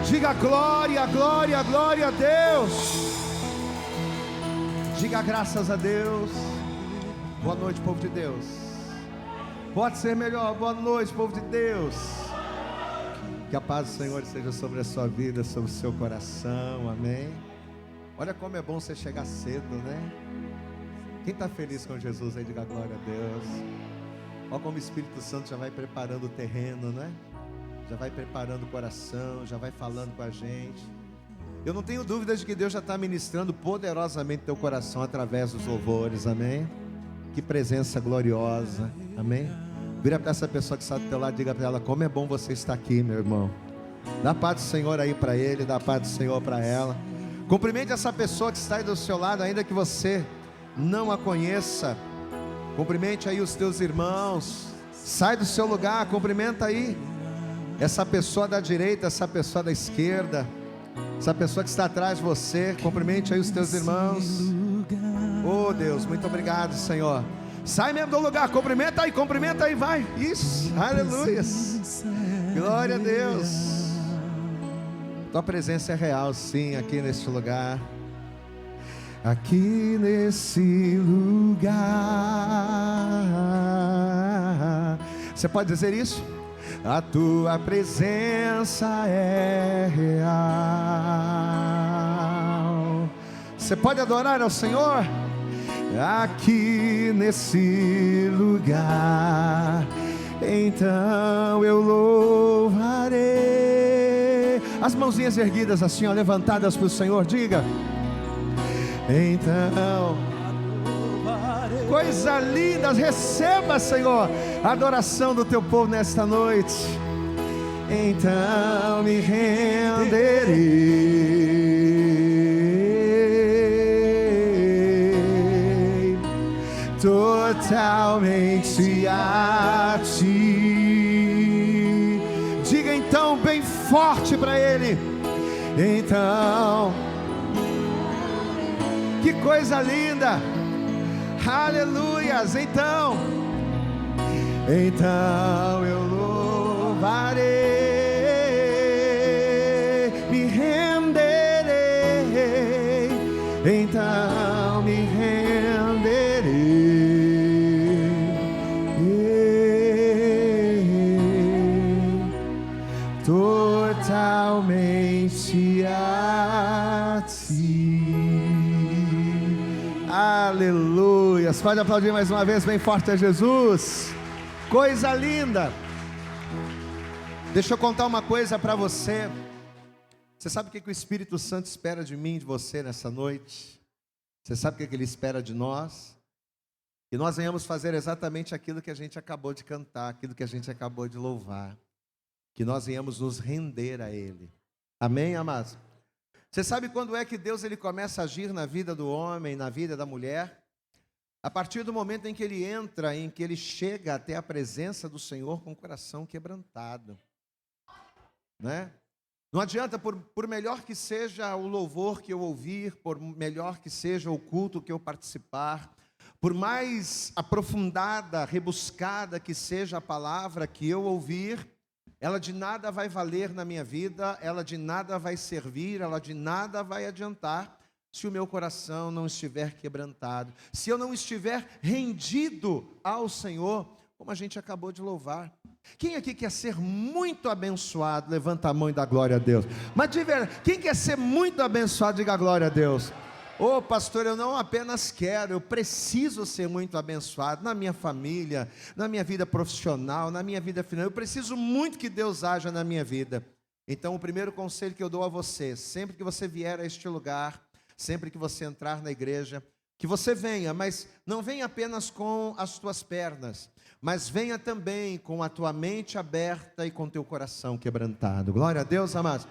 Diga glória, glória, glória a Deus. Diga graças a Deus. Boa noite, povo de Deus. Pode ser melhor. Boa noite, povo de Deus. Que a paz do Senhor seja sobre a sua vida, sobre o seu coração, amém. Olha como é bom você chegar cedo, né? Quem está feliz com Jesus aí, diga glória a Deus. Olha como o Espírito Santo já vai preparando o terreno, né? Já vai preparando o coração, já vai falando com a gente. Eu não tenho dúvida de que Deus já está ministrando poderosamente teu coração através dos louvores, amém? Que presença gloriosa, amém? Vira para essa pessoa que está do teu lado, diga para ela, como é bom você estar aqui, meu irmão. Dá a paz do Senhor aí para ele, dá a paz do Senhor para ela. Cumprimente essa pessoa que está aí do seu lado, ainda que você não a conheça. Cumprimente aí os teus irmãos. Sai do seu lugar, cumprimenta aí essa pessoa da direita, essa pessoa da esquerda, essa pessoa que está atrás de você. Cumprimente aí os teus irmãos. Oh Deus, muito obrigado, Senhor. Sai mesmo do lugar, cumprimenta aí, vai. Isso, aleluia. Glória a Deus. Tua presença é real, sim, aqui neste lugar. Aqui nesse lugar. Você pode dizer isso? A tua presença é real. Você pode adorar ao Senhor? Aqui nesse lugar, então eu louvarei. As mãozinhas erguidas assim, ó, levantadas para o Senhor, diga. Então, coisa linda, receba, Senhor, a adoração do teu povo nesta noite. Então me renderei totalmente a ti. Diga então bem forte para Ele. Então, que coisa linda. Aleluias. Então eu louvarei, me renderei. Então me renderei totalmente a ti. Aleluia. Pode aplaudir mais uma vez bem forte a Jesus. Coisa linda. Deixa eu contar uma coisa para você. Você sabe o que o Espírito Santo espera de mim e de você nessa noite? Você sabe o que Ele espera de nós? Que nós venhamos fazer exatamente aquilo que a gente acabou de cantar, aquilo que a gente acabou de louvar. Que nós venhamos nos render a Ele. Amém, amados? Você sabe quando é que Deus ele começa a agir na vida do homem, na vida da mulher? A partir do momento em que ele entra, em que ele chega até a presença do Senhor com o coração quebrantado, né? Não adianta, por melhor que seja o louvor que eu ouvir, por melhor que seja o culto que eu participar, por mais aprofundada, rebuscada que seja a palavra que eu ouvir, ela de nada vai valer na minha vida, ela de nada vai servir, ela de nada vai adiantar, se o meu coração não estiver quebrantado, se eu não estiver rendido ao Senhor, como a gente acabou de louvar. Quem aqui quer ser muito abençoado? Levanta a mão e dá glória a Deus. Mas de verdade, quem quer ser muito abençoado, diga glória a Deus. Ô pastor, eu não apenas quero, eu preciso ser muito abençoado na minha família, na minha vida profissional, na minha vida financeira. Eu preciso muito que Deus haja na minha vida. Então o primeiro conselho que eu dou a você, sempre que você vier a este lugar, sempre que você entrar na igreja, que você venha, mas não venha apenas com as tuas pernas, mas venha também com a tua mente aberta e com o teu coração quebrantado. Glória a Deus, amados.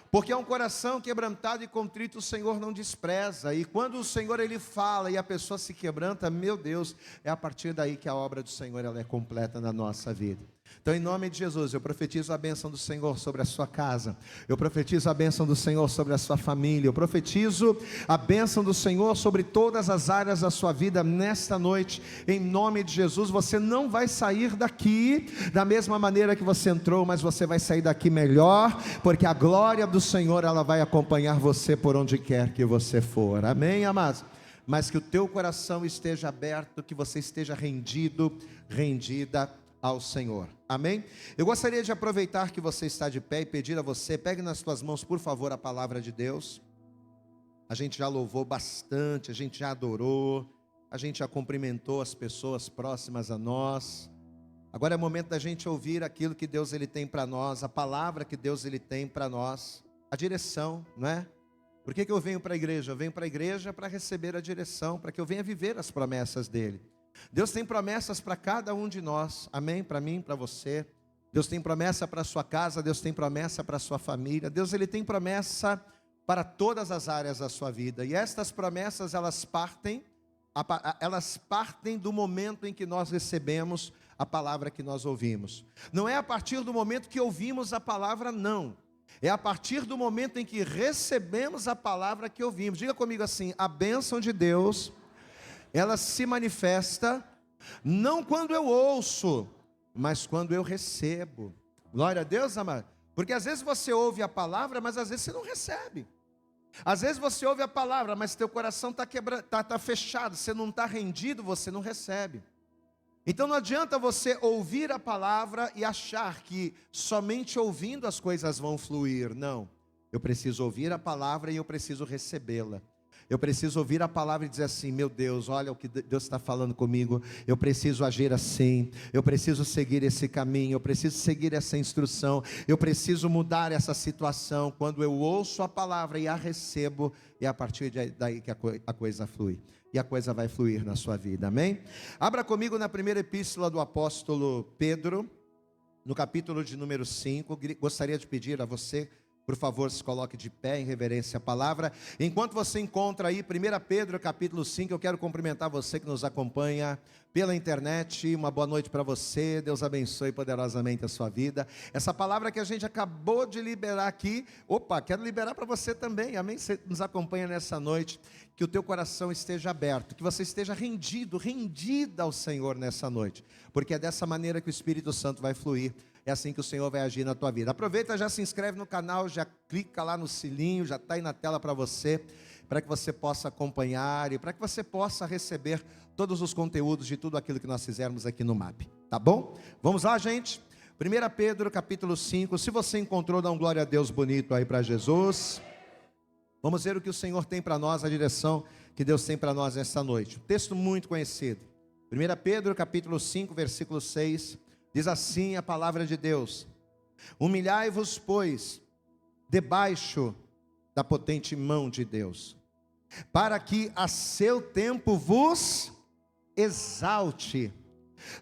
Porque é um coração quebrantado e contrito o Senhor não despreza. E quando o Senhor ele fala e a pessoa se quebranta, meu Deus, é a partir daí que a obra do Senhor ela é completa na nossa vida. Então, em nome de Jesus, eu profetizo a bênção do Senhor sobre a sua casa, eu profetizo a bênção do Senhor sobre a sua família, eu profetizo a bênção do Senhor sobre todas as áreas da sua vida nesta noite, em nome de Jesus. Você não vai sair daqui da mesma maneira que você entrou, mas você vai sair daqui melhor, porque a glória do Senhor, ela vai acompanhar você por onde quer que você for, amém, amados? Mas que o teu coração esteja aberto, que você esteja rendido, rendida ao Senhor, amém? Eu gostaria de aproveitar que você está de pé e pedir a você, pegue nas suas mãos por favor a palavra de Deus. A gente já louvou bastante, a gente já adorou, a gente já cumprimentou as pessoas próximas a nós. Agora é o momento da gente ouvir aquilo que Deus ele tem para nós, a palavra que Deus ele tem para nós, a direção, não é? Por que eu venho para a igreja? Eu venho para a igreja para receber a direção, para que eu venha viver as promessas dele. Deus tem promessas para cada um de nós, amém? Para mim, para você. Deus tem promessa para a sua casa, Deus tem promessa para a sua família. Deus ele tem promessa para todas as áreas da sua vida. E estas promessas, elas partem do momento em que nós recebemos a palavra que nós ouvimos. Não é a partir do momento que ouvimos a palavra, não. É a partir do momento em que recebemos a palavra que ouvimos. Diga comigo assim: a bênção de Deus, ela se manifesta não quando eu ouço, mas quando eu recebo. Glória a Deus, amado. Porque às vezes você ouve a palavra, mas às vezes você não recebe. Às vezes você ouve a palavra, mas teu coração está fechado, você não está rendido, você não recebe. Então não adianta você ouvir a palavra e achar que somente ouvindo as coisas vão fluir. Não, eu preciso ouvir a palavra e eu preciso recebê-la. Eu preciso ouvir a palavra e dizer assim: meu Deus, olha o que Deus está falando comigo, eu preciso agir assim, eu preciso seguir esse caminho, eu preciso seguir essa instrução, eu preciso mudar essa situação. Quando eu ouço a palavra e a recebo, é a partir daí que a coisa flui, e a coisa vai fluir na sua vida, amém? Abra comigo na primeira epístola do apóstolo Pedro, no capítulo de número 5, gostaria de pedir a você, por favor, se coloque de pé em reverência à palavra. Enquanto você encontra aí 1 Pedro capítulo 5, eu quero cumprimentar você que nos acompanha pela internet. Uma boa noite para você, Deus abençoe poderosamente a sua vida. Essa palavra que a gente acabou de liberar aqui, quero liberar para você também, amém? Você nos acompanha nessa noite, que o teu coração esteja aberto, que você esteja rendido, rendida ao Senhor nessa noite, porque é dessa maneira que o Espírito Santo vai fluir. É assim que o Senhor vai agir na tua vida. Aproveita, já se inscreve no canal, já clica lá no sininho, já está aí na tela para você, para que você possa acompanhar e para que você possa receber todos os conteúdos de tudo aquilo que nós fizermos aqui no MAP, tá bom? Vamos lá, gente? 1 Pedro capítulo 5, se você encontrou, dá um glória a Deus bonito aí para Jesus. Vamos ver o que o Senhor tem para nós, a direção que Deus tem para nós esta noite. Um texto muito conhecido. 1 Pedro capítulo 5, versículo 6. Diz assim a palavra de Deus: humilhai-vos, pois, debaixo da potente mão de Deus, para que a seu tempo vos exalte,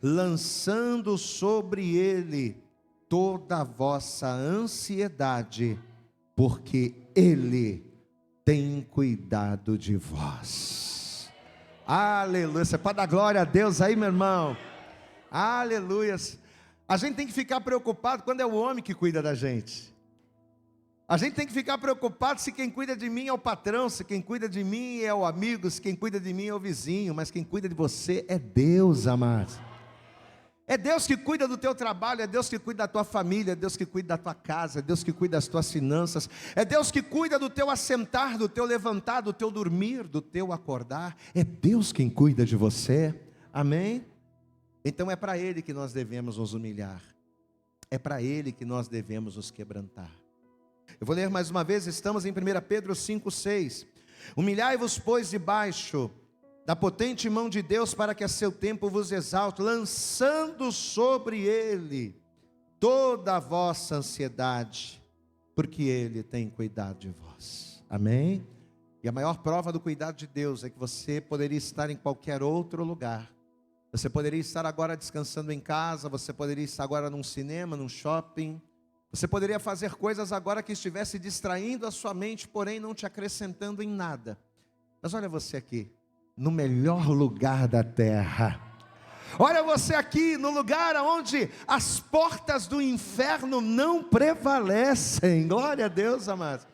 lançando sobre ele toda a vossa ansiedade, porque ele tem cuidado de vós. Aleluia. Você pode dar glória a Deus aí, meu irmão? Aleluia. A gente tem que ficar preocupado quando é o homem que cuida da gente. A gente tem que ficar preocupado se quem cuida de mim é o patrão, se quem cuida de mim é o amigo, se quem cuida de mim é o vizinho, mas quem cuida de você é Deus, amado. É Deus que cuida do teu trabalho, é Deus que cuida da tua família, é Deus que cuida da tua casa, é Deus que cuida das tuas finanças, é Deus que cuida do teu assentar, do teu levantar, do teu dormir, do teu acordar. É Deus quem cuida de você, amém? Então é para Ele que nós devemos nos humilhar, é para Ele que nós devemos nos quebrantar. Eu vou ler mais uma vez, estamos em 1 Pedro 5,6. Humilhai-vos, pois, debaixo da potente mão de Deus, para que a seu tempo vos exalte, lançando sobre Ele toda a vossa ansiedade, porque Ele tem cuidado de vós, amém? E a maior prova do cuidado de Deus é que você poderia estar em qualquer outro lugar. Você poderia estar agora descansando em casa, você poderia estar agora num cinema, num shopping, você poderia fazer coisas agora que estivesse distraindo a sua mente, porém não te acrescentando em nada. Mas olha você aqui, no melhor lugar da terra, Olha você aqui no lugar onde as portas do inferno não prevalecem. Glória a Deus, amados.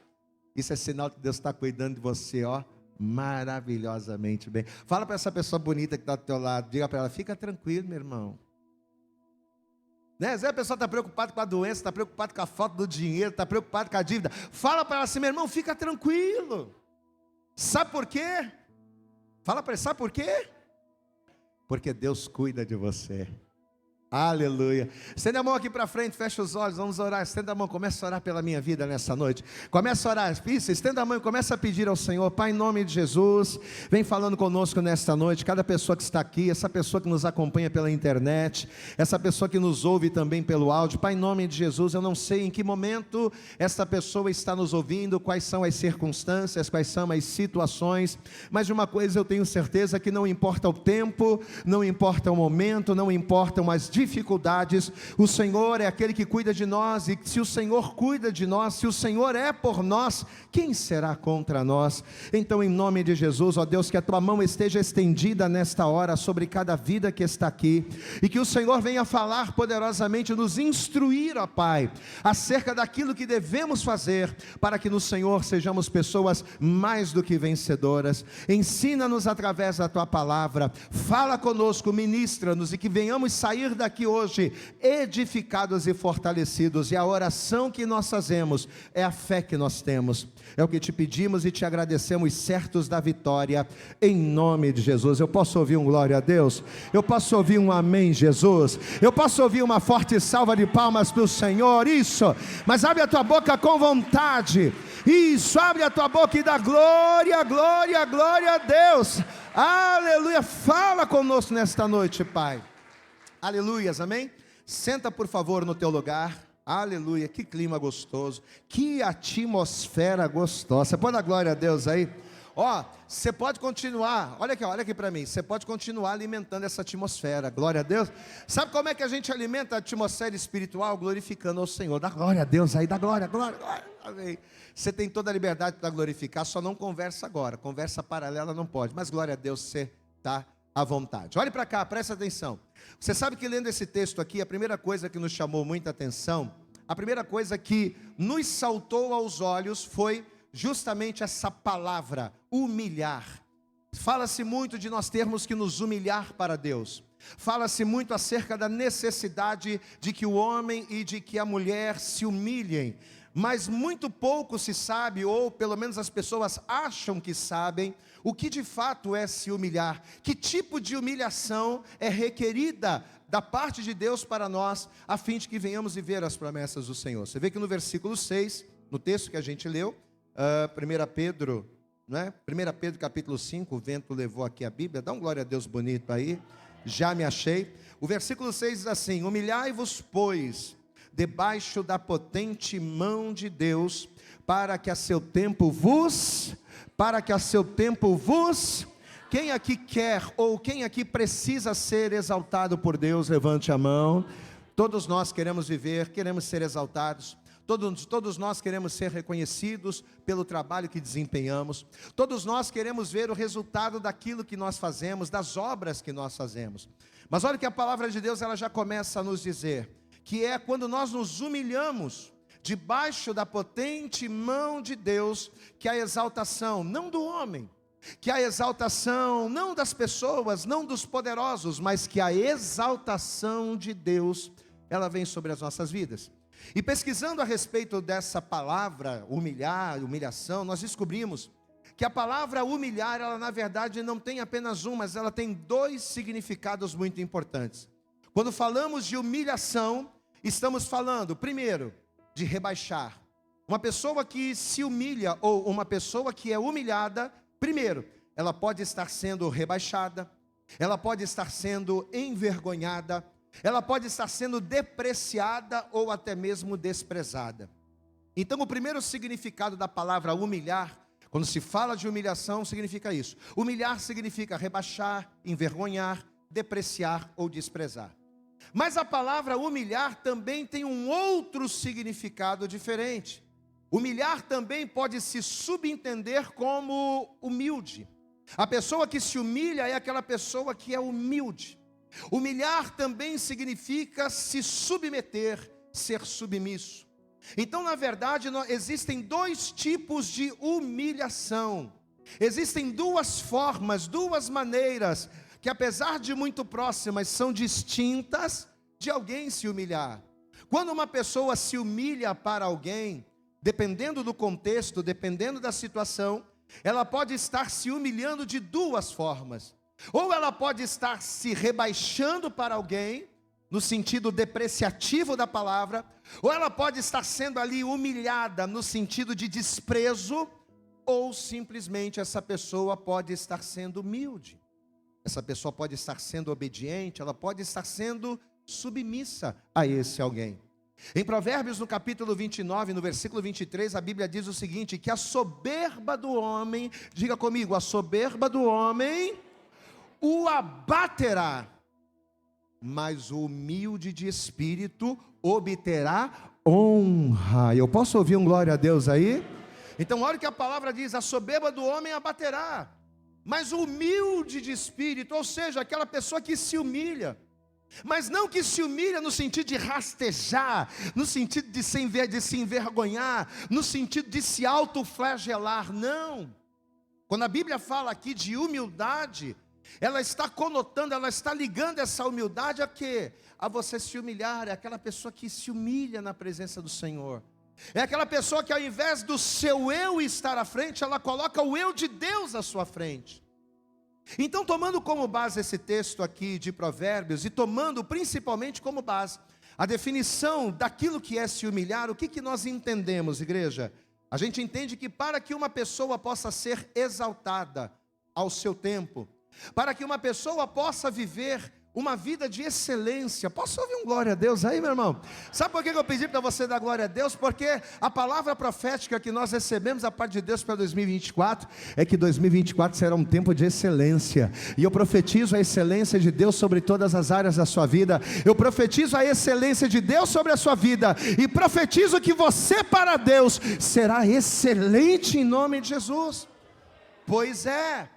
Isso é sinal que Deus está cuidando de você, ó, maravilhosamente bem. Fala para essa pessoa bonita que está do teu lado, diga para ela, fica tranquilo, meu irmão. Né? Às vezes a pessoa está preocupada com a doença, está preocupada com a falta do dinheiro, está preocupada com a dívida. Fala para ela assim, meu irmão, fica tranquilo. Sabe por quê? Fala para ele, sabe por quê? Porque Deus cuida de você. Aleluia. Estenda a mão aqui para frente, fecha os olhos, vamos orar. Estenda a mão, começa a orar pela minha vida nessa noite. Começa a orar, isso, estenda a mão e começa a pedir ao Senhor. Pai, em nome de Jesus, vem falando conosco nesta noite. Cada pessoa que está aqui, essa pessoa que nos acompanha pela internet, essa pessoa que nos ouve também pelo áudio. Pai, em nome de Jesus, eu não sei em que momento essa pessoa está nos ouvindo, quais são as circunstâncias, quais são as situações, mas de uma coisa eu tenho certeza, que não importa o tempo, não importa o momento, não importam as dificuldades, o Senhor é aquele que cuida de nós, e se o Senhor cuida de nós, se o Senhor é por nós, quem será contra nós? Então, em nome de Jesus, ó Deus, que a tua mão esteja estendida nesta hora sobre cada vida que está aqui, e que o Senhor venha falar poderosamente, nos instruir, ó Pai, acerca daquilo que devemos fazer, para que no Senhor sejamos pessoas mais do que vencedoras. Ensina-nos através da tua palavra, fala conosco, ministra-nos, e que venhamos sair daqui hoje edificados e fortalecidos. E a oração que nós fazemos é a fé que nós temos, é o que te pedimos e te agradecemos, certos da vitória, em nome de Jesus. Eu posso ouvir um glória a Deus? Eu posso ouvir um amém, Jesus? Eu posso ouvir uma forte salva de palmas para o Senhor? Isso, mas abre a tua boca com vontade. Isso, abre a tua boca e dá glória, glória, glória a Deus. Aleluia. Fala conosco nesta noite, Pai. Aleluias, amém? Senta por favor no teu lugar. Aleluia, que clima gostoso, que atmosfera gostosa. Você pode dar glória a Deus aí? Ó, você pode continuar, olha aqui para mim. Você pode continuar alimentando essa atmosfera, glória a Deus. Sabe como é que a gente alimenta a atmosfera espiritual? Glorificando ao Senhor. Dá glória a Deus aí, dá glória, glória, glória. Amém. Você tem toda a liberdade para glorificar, só não conversa agora. Conversa paralela não pode, mas glória a Deus, você está à vontade. Olhe para cá, presta atenção. Você sabe que lendo esse texto aqui, a primeira coisa que nos chamou muita atenção, a primeira coisa que nos saltou aos olhos foi justamente essa palavra, humilhar. Fala-se muito de nós termos que nos humilhar para Deus. Fala-se muito acerca da necessidade de que o homem e de que a mulher se humilhem. Mas muito pouco se sabe, ou pelo menos as pessoas acham que sabem, o que de fato é se humilhar. Que tipo de humilhação é requerida da parte de Deus para nós, a fim de que venhamos viver as promessas do Senhor. Você vê que no versículo 6, no texto que a gente leu, 1 Pedro, não é? 1 Pedro capítulo 5, o vento levou aqui a Bíblia, dá um glória a Deus bonito aí, já me achei. O versículo 6 diz assim: humilhai-vos, pois, debaixo da potente mão de Deus, para que a seu tempo vos, quem aqui quer, ou quem aqui precisa ser exaltado por Deus, levante a mão. Todos nós queremos viver, queremos ser exaltados. Todos nós queremos ser reconhecidos pelo trabalho que desempenhamos. Todos nós queremos ver o resultado daquilo que nós fazemos, das obras que nós fazemos. Mas olha que a palavra de Deus, ela já começa a nos dizer, que é quando nós nos humilhamos debaixo da potente mão de Deus, que a exaltação, não do homem, que a exaltação não das pessoas, não dos poderosos, mas que a exaltação de Deus, ela vem sobre as nossas vidas. E pesquisando a respeito dessa palavra, humilhar, humilhação, nós descobrimos que a palavra humilhar, ela na verdade não tem apenas um, mas ela tem dois significados muito importantes. Quando falamos de humilhação, estamos falando, primeiro, de rebaixar. Uma pessoa que se humilha, ou uma pessoa que é humilhada, primeiro, ela pode estar sendo rebaixada, ela pode estar sendo envergonhada, ela pode estar sendo depreciada ou até mesmo desprezada. Então o primeiro significado da palavra humilhar, quando se fala de humilhação, significa isso. Humilhar significa rebaixar, envergonhar, depreciar ou desprezar. Mas a palavra humilhar também tem um outro significado diferente. Humilhar também pode se subentender como humilde. A pessoa que se humilha é aquela pessoa que é humilde. Humilhar também significa se submeter, ser submisso. Então, na verdade, existem dois tipos de humilhação. Existem duas formas, duas maneiras, que apesar de muito próximas, são distintas de alguém se humilhar. Quando uma pessoa se humilha para alguém, dependendo do contexto, dependendo da situação, ela pode estar se humilhando de duas formas. Ou ela pode estar se rebaixando para alguém, no sentido depreciativo da palavra, ou ela pode estar sendo ali humilhada no sentido de desprezo, ou simplesmente essa pessoa pode estar sendo humilde. Essa pessoa pode estar sendo obediente, ela pode estar sendo submissa a esse alguém. Em Provérbios, no capítulo 29, no versículo 23, a Bíblia diz o seguinte, que a soberba do homem, diga comigo, a soberba do homem o abaterá, mas o humilde de espírito obterá honra. Eu posso ouvir um glória a Deus aí? Então olha o que a palavra diz, a soberba do homem abaterá, mas o humilde de espírito, ou seja, aquela pessoa que se humilha, mas não que se humilha no sentido de rastejar, no sentido de se envergonhar, no sentido de se autoflagelar, não. Quando a Bíblia fala aqui de humildade, ela está conotando, ela está ligando essa humildade a quê? A você se humilhar, é aquela pessoa que se humilha na presença do Senhor. É aquela pessoa que ao invés do seu eu estar à frente, ela coloca o eu de Deus à sua frente. Então, tomando como base esse texto aqui de Provérbios, e tomando principalmente como base a definição daquilo que é se humilhar, o que nós entendemos, igreja? A gente entende que para que uma pessoa possa ser exaltada ao seu tempo, para que uma pessoa possa viver uma vida de excelência. Posso ouvir um glória a Deus aí, meu irmão? Sabe por que eu pedi para você dar glória a Deus? Porque a palavra profética que nós recebemos a parte de Deus para 2024 é que 2024 será um tempo de excelência. E eu profetizo a excelência de Deus sobre todas as áreas da sua vida. Eu profetizo a excelência de Deus sobre a sua vida. E profetizo que você para Deus será excelente em nome de Jesus. Pois é.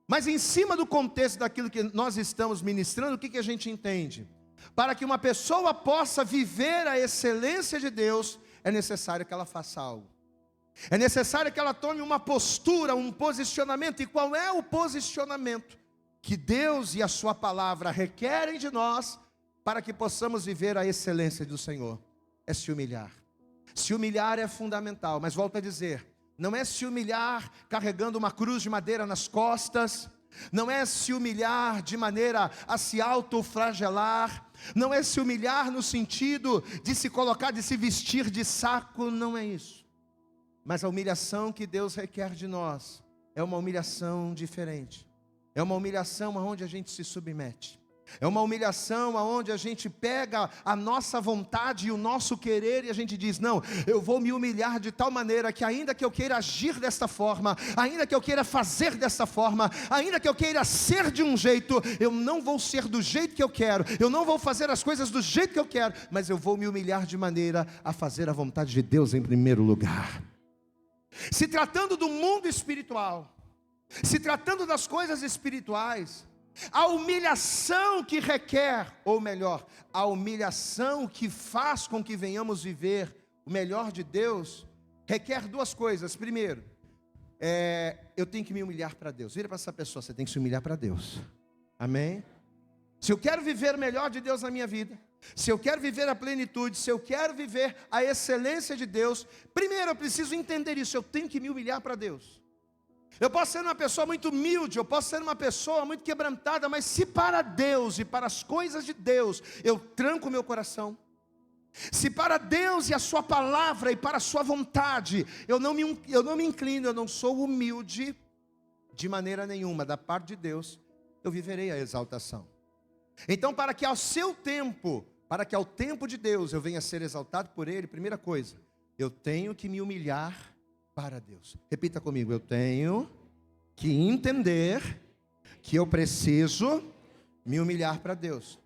Mas em cima do contexto daquilo que nós estamos ministrando, o que a gente entende? Para que uma pessoa possa viver a excelência de Deus, é necessário que ela faça algo. É necessário que ela tome uma postura, um posicionamento. E qual é o posicionamento que Deus e a sua palavra requerem de nós, para que possamos viver a excelência do Senhor? É se humilhar. Se humilhar é fundamental, mas volto a dizer, não é se humilhar carregando uma cruz de madeira nas costas, não é se humilhar de maneira a se autoflagelar, não é se humilhar no sentido de se colocar, de se vestir de saco, não é isso. Mas a humilhação que Deus requer de nós é uma humilhação diferente, é uma humilhação onde a gente se submete. É uma humilhação onde a gente pega a nossa vontade e o nosso querer e a gente diz, não, eu vou me humilhar de tal maneira que ainda que eu queira agir desta forma, ainda que eu queira fazer desta forma, ainda que eu queira ser de um jeito, eu não vou ser do jeito que eu quero, eu não vou fazer as coisas do jeito que eu quero, mas eu vou me humilhar de maneira a fazer a vontade de Deus em primeiro lugar. Se tratando do mundo espiritual, se tratando das coisas espirituais, a humilhação que requer, ou melhor, a humilhação que faz com que venhamos viver o melhor de Deus, requer duas coisas. Primeiro, eu tenho que me humilhar para Deus. Vira para essa pessoa, você tem que se humilhar para Deus. Amém? Se eu quero viver o melhor de Deus na minha vida, se eu quero viver a plenitude, se eu quero viver a excelência de Deus, primeiro eu preciso entender isso, eu tenho que me humilhar para Deus. Eu posso ser uma pessoa muito humilde, eu posso ser uma pessoa muito quebrantada, mas se para Deus e para as coisas de Deus eu tranco o meu coração, se para Deus e a sua palavra e para a sua vontade eu não me inclino, eu não sou humilde de maneira nenhuma da parte de Deus, eu viverei a exaltação. Então, para que ao seu tempo, para que ao tempo de Deus eu venha a ser exaltado por Ele, primeira coisa, eu tenho que me humilhar para Deus. Repita comigo, eu tenho que entender que eu preciso me humilhar para Deus.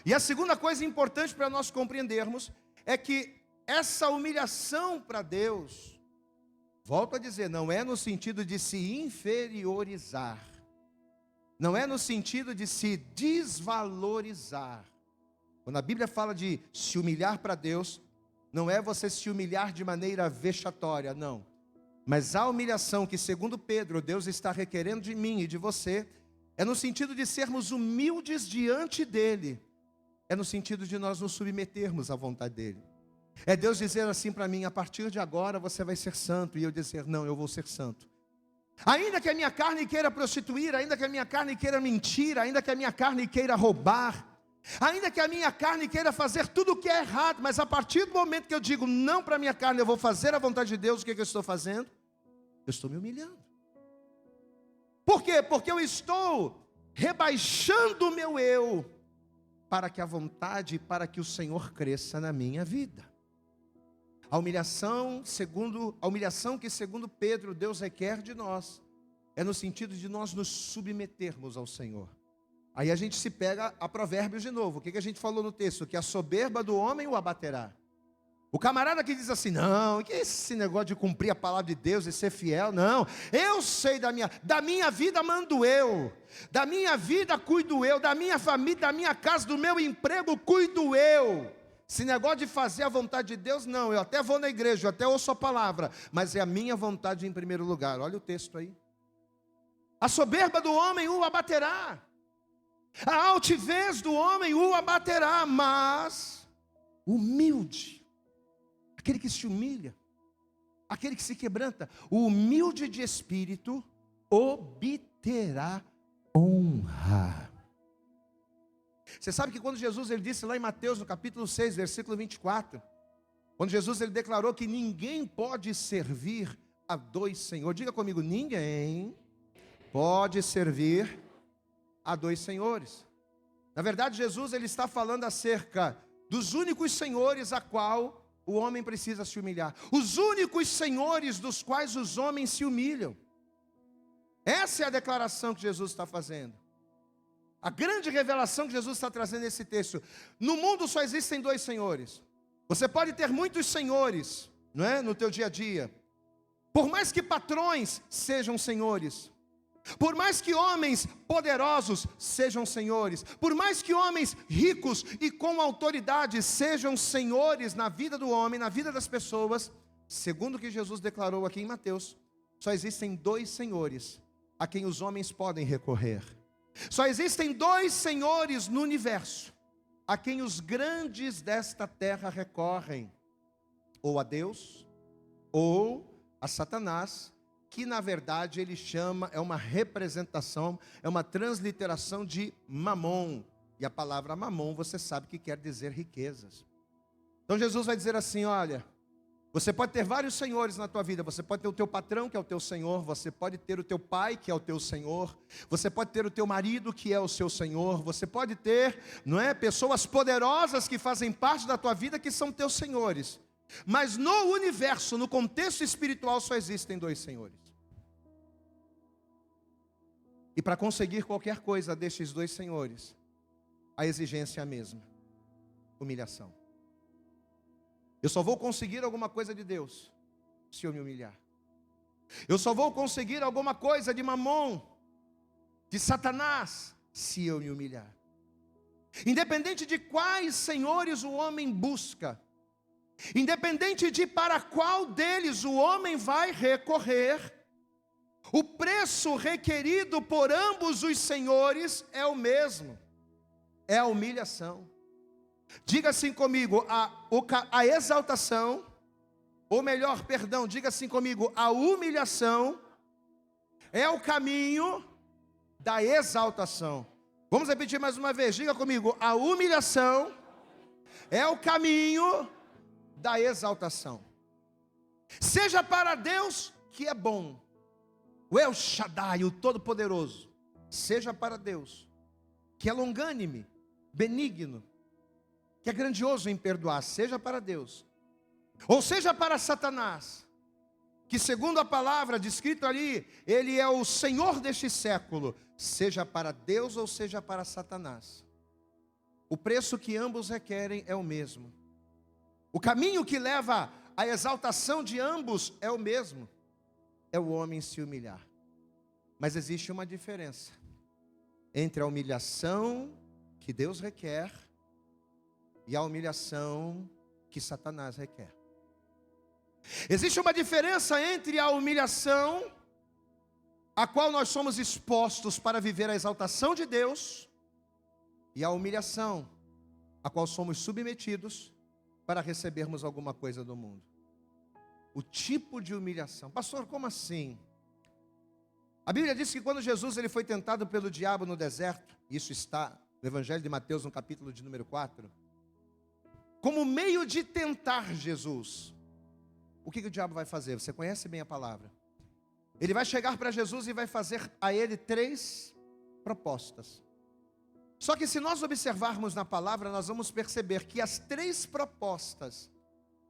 E a segunda coisa importante para nós compreendermos é que essa humilhação para Deus, volto a dizer, não é no sentido de se inferiorizar. não é no sentido de se desvalorizar. Quando a Bíblia fala de se humilhar para Deus, não é você se humilhar de maneira vexatória, não. Mas a humilhação que, segundo Pedro, Deus está requerendo de mim e de você, é no sentido de sermos humildes diante dEle. É no sentido de nós nos submetermos à vontade dEle. É Deus dizer assim para mim: a partir de agora você vai ser santo. E eu dizer: não, eu vou ser santo. Ainda que a minha carne queira prostituir, ainda que a minha carne queira mentir, ainda que a minha carne queira roubar, ainda que a minha carne queira fazer tudo o que é errado, mas a partir do momento que eu digo não para a minha carne, eu vou fazer a vontade de Deus, o que eu estou fazendo? Eu estou me humilhando. Por quê? Porque eu estou rebaixando o meu eu, para que a vontade, para que o Senhor cresça na minha vida. A humilhação que segundo Pedro Deus requer de nós, é no sentido de nós nos submetermos ao Senhor. Aí a gente se pega a Provérbios de novo. O que a gente falou no texto? Que a soberba do homem o abaterá. O camarada que diz assim: não, que esse negócio de cumprir a palavra de Deus e ser fiel, não. Eu sei da minha vida mando eu, da minha vida cuido eu, da minha família, da minha casa, do meu emprego cuido eu. Esse negócio de fazer a vontade de Deus, não. Eu até vou na igreja, eu até ouço a palavra, mas é a minha vontade em primeiro lugar. Olha o texto aí. A soberba do homem o abaterá, a altivez do homem o abaterá, mas o humilde, aquele que se humilha, aquele que se quebranta, o humilde de espírito obterá honra. Você sabe que quando Jesus ele disse lá em Mateus no capítulo 6, versículo 24, quando Jesus ele declarou que ninguém pode servir a dois senhores. Diga comigo: ninguém pode servir a dois senhores. Na verdade, Jesus ele está falando acerca dos únicos senhores a qual o homem precisa se humilhar. Os únicos senhores dos quais os homens se humilham. Essa é a declaração que Jesus está fazendo. A grande revelação que Jesus está trazendo nesse texto. No mundo só existem dois senhores. Você pode ter muitos senhores, não é? No teu dia a dia. Por mais que patrões sejam senhores, por mais que homens poderosos sejam senhores, por mais que homens ricos e com autoridade sejam senhores na vida do homem, na vida das pessoas, segundo o que Jesus declarou aqui em Mateus, só existem dois senhores a quem os homens podem recorrer. Só existem dois senhores no universo a quem os grandes desta terra recorrem: ou a Deus, ou a Satanás, que na verdade ele chama, é uma representação, é uma transliteração de mamon. E a palavra mamon você sabe que quer dizer riquezas. Então Jesus vai dizer assim: olha, você pode ter vários senhores na tua vida. Você pode ter o teu patrão, que é o teu senhor. Você pode ter o teu pai, que é o teu senhor. Você pode ter o teu marido, que é o seu senhor. Você pode ter, não é, pessoas poderosas que fazem parte da tua vida, que são teus senhores. Mas no universo, no contexto espiritual, só existem dois senhores. E para conseguir qualquer coisa destes dois senhores, a exigência é a mesma: humilhação. Eu só vou conseguir alguma coisa de Deus se eu me humilhar. Eu só vou conseguir alguma coisa de Mamon, de Satanás, se eu me humilhar. Independente de quais senhores o homem busca, independente de para qual deles o homem vai recorrer, o preço requerido por ambos os senhores é o mesmo: é a humilhação. Diga assim comigo: a exaltação, ou melhor, perdão, diga assim comigo: a humilhação é o caminho da exaltação. Vamos repetir mais uma vez, diga comigo: a humilhação é o caminho da exaltação. Seja para Deus, que é bom, o El Shaddai, o Todo-Poderoso, seja para Deus, que é longânime, benigno, que é grandioso em perdoar, seja para Deus, ou seja para Satanás, que segundo a palavra descrito ali, ele é o Senhor deste século, seja para Deus ou seja para Satanás, o preço que ambos requerem é o mesmo. O caminho que leva à exaltação de ambos é o mesmo: é o homem se humilhar. Mas existe uma diferença. entre a humilhação que Deus requer e a humilhação que Satanás requer. Existe uma diferença entre a humilhação a qual nós somos expostos para viver a exaltação de Deus e a humilhação a qual somos submetidos para recebermos alguma coisa do mundo. O tipo de humilhação. Pastor, como assim? A Bíblia diz que quando Jesus ele foi tentado pelo diabo no deserto, isso está no Evangelho de Mateus, no capítulo de número 4, como meio de tentar Jesus, o que o diabo vai fazer? Você conhece bem a palavra. Ele vai chegar para Jesus e vai fazer a ele 3 propostas. Só que se nós observarmos na palavra, nós vamos perceber que as 3 propostas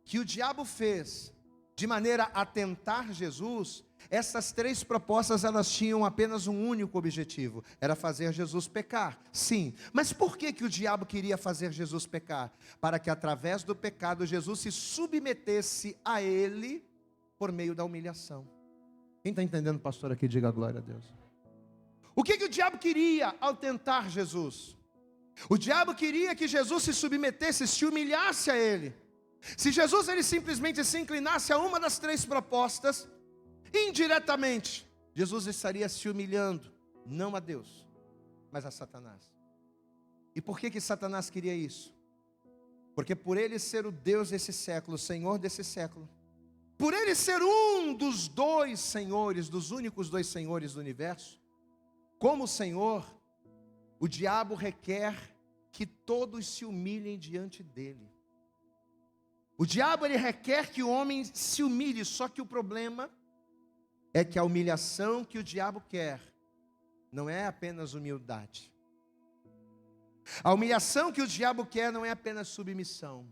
que o diabo fez de maneira a tentar Jesus, essas 3 propostas elas tinham apenas um único objetivo, era fazer Jesus pecar. Sim, mas por que o diabo queria fazer Jesus pecar? Para que através do pecado Jesus se submetesse a ele por meio da humilhação. Quem está entendendo, pastor, aqui, diga glória a Deus. O que o diabo queria ao tentar Jesus? O diabo queria que Jesus se submetesse, se humilhasse a ele. Se Jesus ele simplesmente se inclinasse a uma das 3 propostas, indiretamente, Jesus estaria se humilhando, não a Deus, mas a Satanás. E por que Satanás queria isso? Porque por ele ser o Deus desse século, o Senhor desse século, por ele ser um dos 2 senhores, dos únicos 2 senhores do universo, como Senhor, o diabo requer que todos se humilhem diante dele. O diabo ele requer que o homem se humilhe, só que o problema é que a humilhação que o diabo quer não é apenas humildade. A humilhação que o diabo quer não é apenas submissão.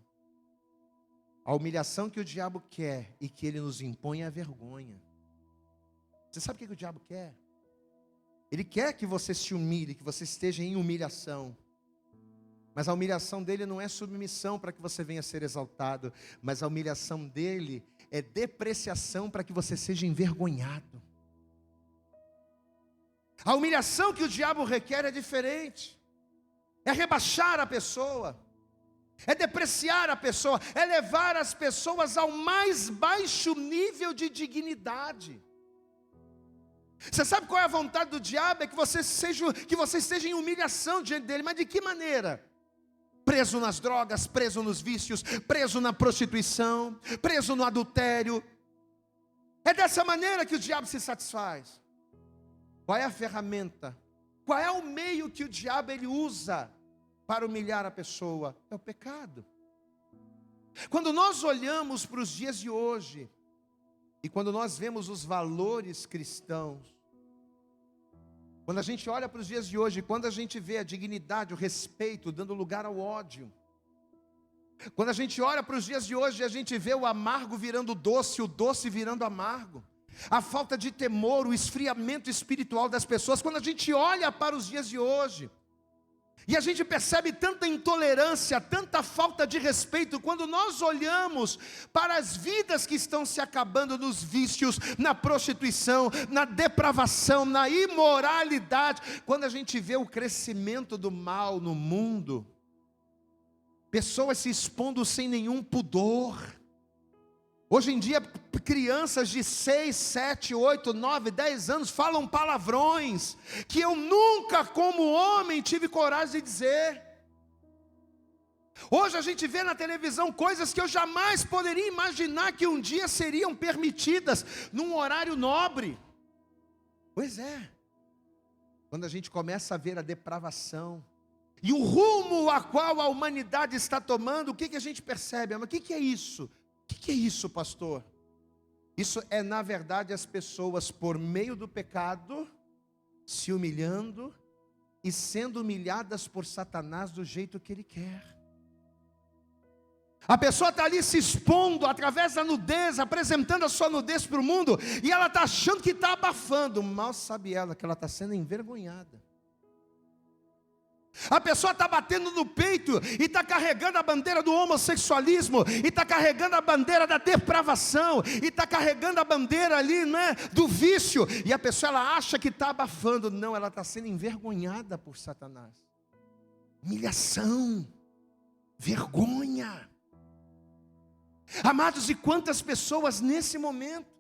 A humilhação que o diabo quer e que ele nos impõe é a vergonha. Você sabe o que o diabo quer? Ele quer que você se humilhe, que você esteja em humilhação. Mas a humilhação dele não é submissão para que você venha a ser exaltado, mas a humilhação dele é depreciação para que você seja envergonhado. A humilhação que o diabo requer é diferente. É rebaixar a pessoa, é depreciar a pessoa, é levar as pessoas ao mais baixo nível de dignidade. Você sabe qual é a vontade do diabo? É que você esteja em humilhação diante dele. Mas de que maneira? Preso nas drogas, preso nos vícios, preso na prostituição, preso no adultério. É dessa maneira que o diabo se satisfaz. Qual é a ferramenta? Qual é o meio que o diabo ele usa para humilhar a pessoa? É o pecado. Quando nós olhamos para os dias de hoje, e quando nós vemos os valores cristãos, quando a gente olha para os dias de hoje, quando a gente vê a dignidade, o respeito dando lugar ao ódio, quando a gente olha para os dias de hoje, a gente vê o amargo virando doce, o doce virando amargo, a falta de temor, o esfriamento espiritual das pessoas, quando a gente olha para os dias de hoje, e a gente percebe tanta intolerância, tanta falta de respeito, quando nós olhamos para as vidas que estão se acabando nos vícios, na prostituição, na depravação, na imoralidade, quando a gente vê o crescimento do mal no mundo, pessoas se expondo sem nenhum pudor. Hoje em dia, crianças de 6, 7, 8, 9, 10 anos falam palavrões que eu nunca, como homem, tive coragem de dizer. Hoje a gente vê na televisão coisas que eu jamais poderia imaginar que um dia seriam permitidas num horário nobre. Pois é, quando a gente começa a ver a depravação e o rumo a qual a humanidade está tomando, o que a gente percebe? Mas o que é isso? O que é isso, pastor? Isso é, na verdade, as pessoas, por meio do pecado, se humilhando e sendo humilhadas por Satanás do jeito que ele quer. A pessoa está ali se expondo através da nudez, apresentando a sua nudez para o mundo, e ela está achando que está abafando. Mal sabe ela que ela está sendo envergonhada. A pessoa está batendo no peito e está carregando a bandeira do homossexualismo, e está carregando a bandeira da depravação, e está carregando a bandeira ali, né, do vício, e a pessoa ela acha que está abafando. Não, ela está sendo envergonhada por Satanás. Humilhação, vergonha. Amados, e quantas pessoas nesse momento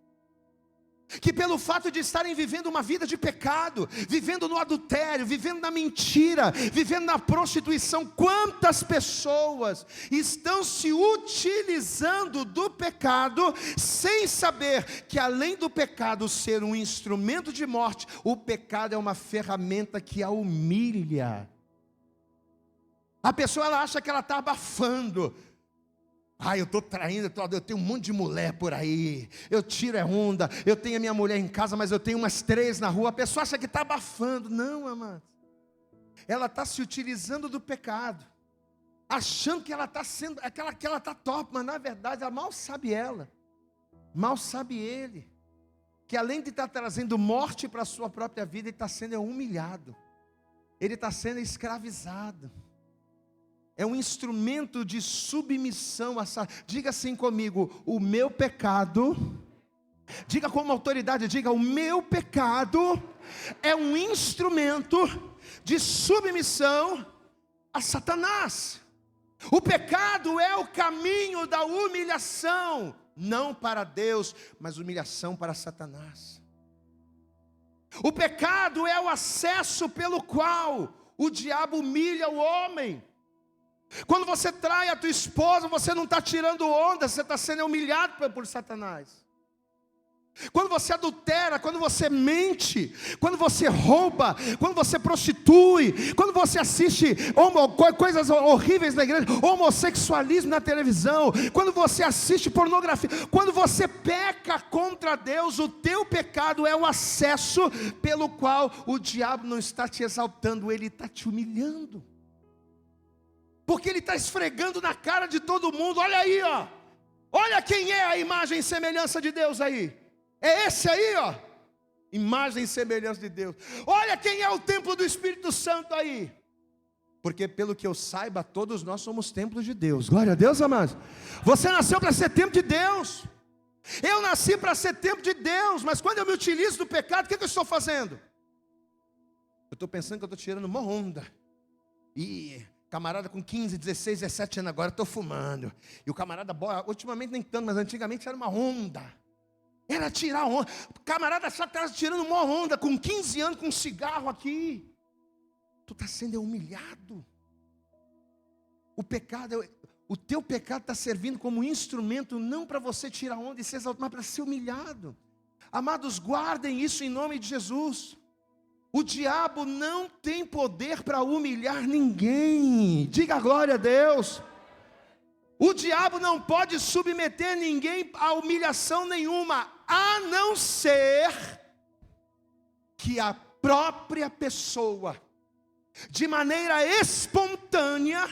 que pelo fato de estarem vivendo uma vida de pecado, vivendo no adultério, vivendo na mentira, vivendo na prostituição, quantas pessoas estão se utilizando do pecado, sem saber que além do pecado ser um instrumento de morte, o pecado é uma ferramenta que a humilha. A pessoa ela acha que ela está abafando. Eu estou traindo, eu tenho um monte de mulher por aí, eu tiro onda, eu tenho a minha mulher em casa, mas eu tenho umas 3 na rua. A pessoa acha que está abafando. Não, amados, ela está se utilizando do pecado, achando que ela está sendo, que ela está top, mas na verdade ela mal sabe mal sabe ele, que além de estar trazendo morte para a sua própria vida, ele está sendo humilhado, ele está sendo escravizado. É um instrumento de submissão. Diga assim comigo: o meu pecado. Diga com uma autoridade, diga: o meu pecado é um instrumento de submissão a Satanás. O pecado é o caminho da humilhação, não para Deus, mas humilhação para Satanás. O pecado é o acesso pelo qual o diabo humilha o homem. Quando você trai a tua esposa, você não está tirando onda, você está sendo humilhado por Satanás. Quando você adultera, quando você mente, quando você rouba, quando você prostitui, quando você assiste coisas horríveis na igreja, homossexualismo na televisão, quando você assiste pornografia, quando você peca contra Deus, o teu pecado é o acesso pelo qual o diabo não está te exaltando, ele está te humilhando. Porque ele está esfregando na cara de todo mundo. Olha aí, ó. Olha quem é a imagem e semelhança de Deus aí. É esse aí, ó. Imagem e semelhança de Deus. Olha quem é o templo do Espírito Santo aí. Porque pelo que eu saiba, todos nós somos templos de Deus. Glória a Deus, amados. Você nasceu para ser templo de Deus. Eu nasci para ser templo de Deus. Mas quando eu me utilizo do pecado, o que eu estou fazendo? Eu estou pensando que eu estou tirando uma onda. Camarada com 15, 16, 17 anos agora, estou fumando. E o camarada, ultimamente nem tanto, mas antigamente era uma onda. Era tirar onda. O camarada já estava tirando uma onda com 15 anos, com um cigarro aqui. Tu está sendo humilhado. O teu pecado está servindo como instrumento, não para você tirar onda e ser exaltado, mas para ser humilhado. Amados, guardem isso em nome de Jesus. O diabo não tem poder para humilhar ninguém. Diga glória a Deus. O diabo não pode submeter ninguém a humilhação nenhuma, a não ser que a própria pessoa, de maneira espontânea,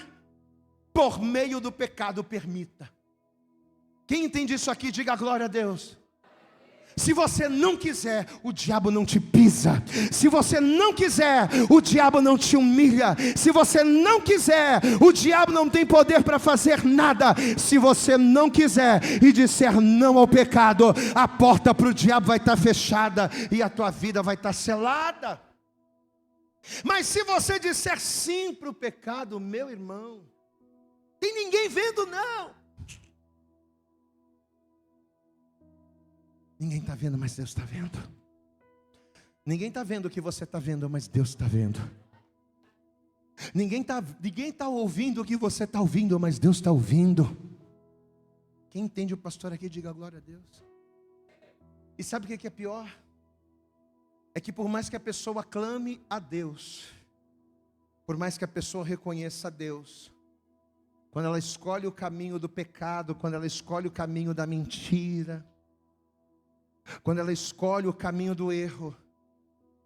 por meio do pecado, permita. Quem entende isso aqui, diga glória a Deus. Se você não quiser, o diabo não te pisa. Se você não quiser, o diabo não te humilha. Se você não quiser, o diabo não tem poder para fazer nada. Se você não quiser e disser não ao pecado, a porta para o diabo vai estar fechada e a tua vida vai estar selada. Mas se você disser sim para o pecado, meu irmão, tem ninguém vendo não. Ninguém está vendo, mas Deus está vendo. Ninguém está vendo o que você está vendo, mas Deus está vendo. Ninguém tá ouvindo o que você está ouvindo, mas Deus está ouvindo. Quem entende o pastor aqui, diga glória a Deus. E sabe o que é pior? É que por mais que a pessoa clame a Deus, por mais que a pessoa reconheça a Deus, quando ela escolhe o caminho do pecado, quando ela escolhe o caminho da mentira, quando ela escolhe o caminho do erro,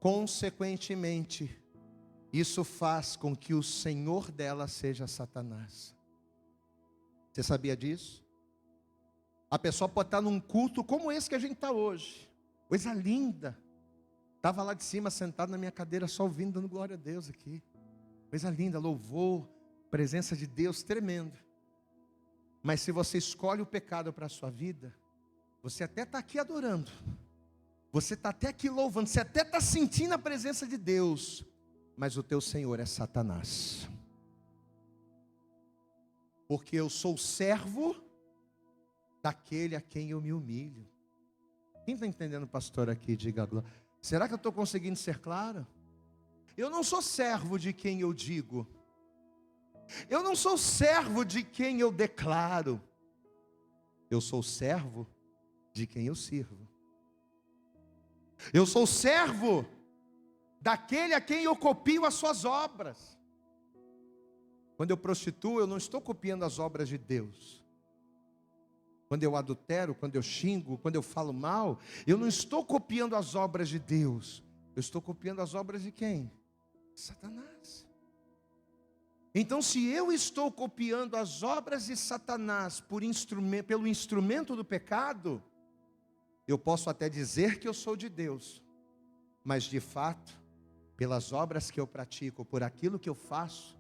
consequentemente, isso faz com que o Senhor dela seja Satanás. Você sabia disso? A pessoa pode estar num culto como esse que a gente está hoje, coisa linda. Estava lá de cima sentado na minha cadeira só ouvindo, dando glória a Deus aqui. Coisa linda, louvor, presença de Deus tremendo. Mas se você escolhe o pecado para a sua vida, você até está aqui adorando, você está até aqui louvando, você até está sentindo a presença de Deus, mas o teu Senhor é Satanás. Porque eu sou servo daquele a quem eu me humilho. Quem está entendendo, pastor, aqui? Diga glória. Será que eu estou conseguindo ser claro? Eu não sou servo de quem eu digo. Eu não sou servo de quem eu declaro. Eu sou servo de quem eu sirvo. Eu sou servo daquele a quem eu copio as suas obras. Quando eu prostituo, eu não estou copiando as obras de Deus. Quando eu adultero, quando eu xingo, quando eu falo mal, eu não estou copiando as obras de Deus. Eu estou copiando as obras de quem? Satanás. Então, se eu estou copiando as obras de Satanás pelo instrumento do pecado, eu posso até dizer que eu sou de Deus, mas de fato, pelas obras que eu pratico, por aquilo que eu faço,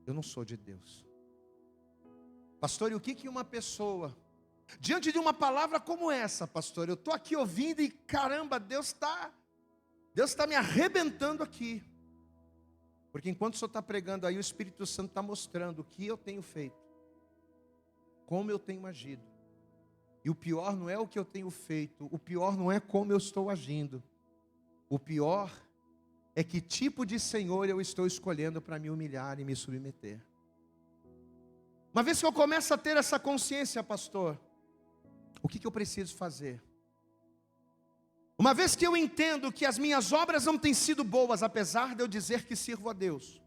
eu não sou de Deus. Pastor, e o que uma pessoa, diante de uma palavra como essa, pastor, eu estou aqui ouvindo e caramba, Deus está me arrebentando aqui. Porque enquanto o senhor está pregando aí, o Espírito Santo está mostrando o que eu tenho feito, como eu tenho agido. E o pior não é o que eu tenho feito, o pior não é como eu estou agindo. O pior é que tipo de Senhor eu estou escolhendo para me humilhar e me submeter. Uma vez que eu começo a ter essa consciência, pastor, o que eu preciso fazer? Uma vez que eu entendo que as minhas obras não têm sido boas, apesar de eu dizer que sirvo a Deus,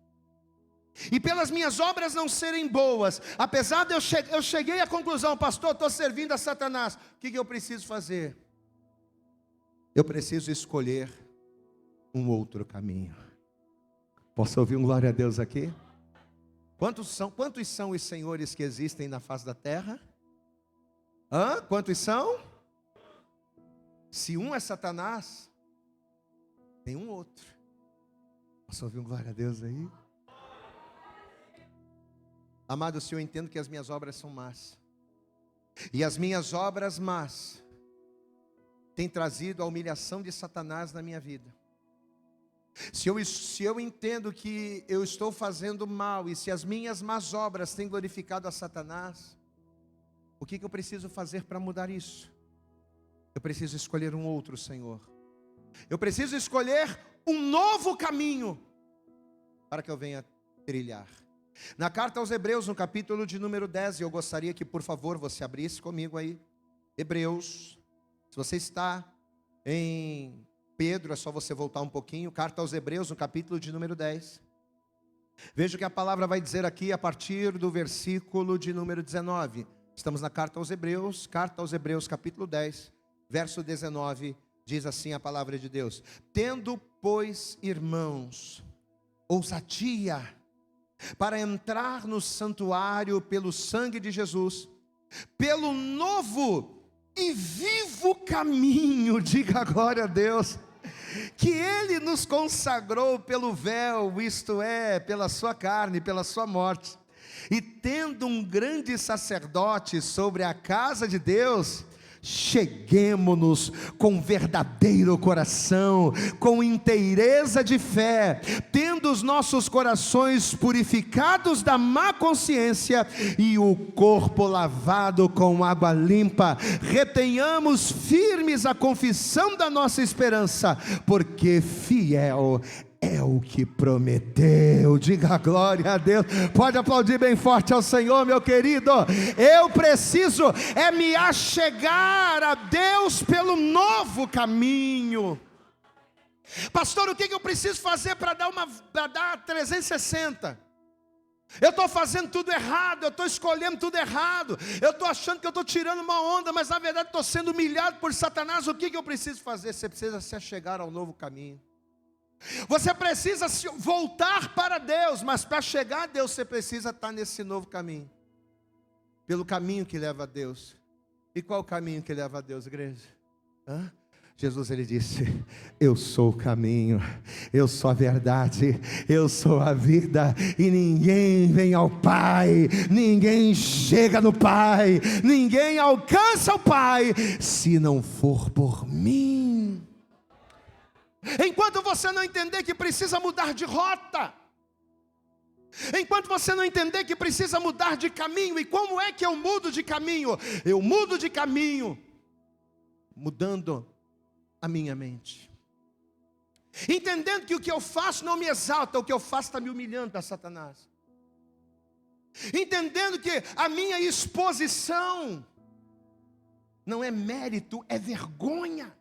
e pelas minhas obras não serem boas, apesar de eu cheguei à conclusão, pastor, estou servindo a Satanás, o que eu preciso fazer? Eu preciso escolher um outro caminho. Posso ouvir um glória a Deus aqui? Quantos são os senhores que existem na face da terra? Quantos são? Se um é Satanás, tem um outro. Posso ouvir um glória a Deus aí? Amado, se eu entendo que as minhas obras são más, e as minhas obras más têm trazido a humilhação de Satanás na minha vida, se eu entendo que eu estou fazendo mal, e se as minhas más obras têm glorificado a Satanás, o que eu preciso fazer para mudar isso? Eu preciso escolher um outro Senhor. Eu preciso escolher um novo caminho para que eu venha trilhar. Na carta aos Hebreus, no capítulo de número 10, eu gostaria que por favor você abrisse comigo aí, Hebreus. Se você está em Pedro, é só você voltar um pouquinho. Carta aos Hebreus, no capítulo de número 10. Veja o que a palavra vai dizer aqui a partir do versículo de número 19. Estamos na carta aos Hebreus, capítulo 10, verso 19, diz assim a palavra de Deus: tendo, pois, irmãos, ousadia para entrar no santuário pelo sangue de Jesus, pelo novo e vivo caminho, diga glória a Deus, que Ele nos consagrou pelo véu, isto é, pela sua carne, pela sua morte, e tendo um grande sacerdote sobre a casa de Deus, cheguemo-nos com verdadeiro coração, com inteireza de fé, tendo os nossos corações purificados da má consciência e o corpo lavado com água limpa, retenhamos firmes a confissão da nossa esperança, porque fiel é o que prometeu. Diga glória a Deus. Pode aplaudir bem forte ao Senhor, meu querido. Eu preciso me achegar a Deus pelo novo caminho. Pastor, o que eu preciso fazer para dar 360? Eu estou fazendo tudo errado, eu estou escolhendo tudo errado, eu estou achando que eu estou tirando uma onda, mas na verdade estou sendo humilhado por Satanás. O que eu preciso fazer? Você precisa se achegar ao novo caminho. Você precisa voltar para Deus, mas para chegar a Deus você precisa estar nesse novo caminho, pelo caminho que leva a Deus. E qual o caminho que leva a Deus, igreja? Jesus, ele disse: eu sou o caminho, eu sou a verdade, eu sou a vida, e ninguém vem ao Pai, ninguém chega no Pai, ninguém alcança o Pai, se não for por mim. Enquanto você não entender que precisa mudar de rota, enquanto você não entender que precisa mudar de caminho, e como é que eu mudo de caminho? Eu mudo de caminho mudando a minha mente, entendendo que o que eu faço não me exalta, o que eu faço está me humilhando para Satanás, entendendo que a minha exposição não é mérito, é vergonha.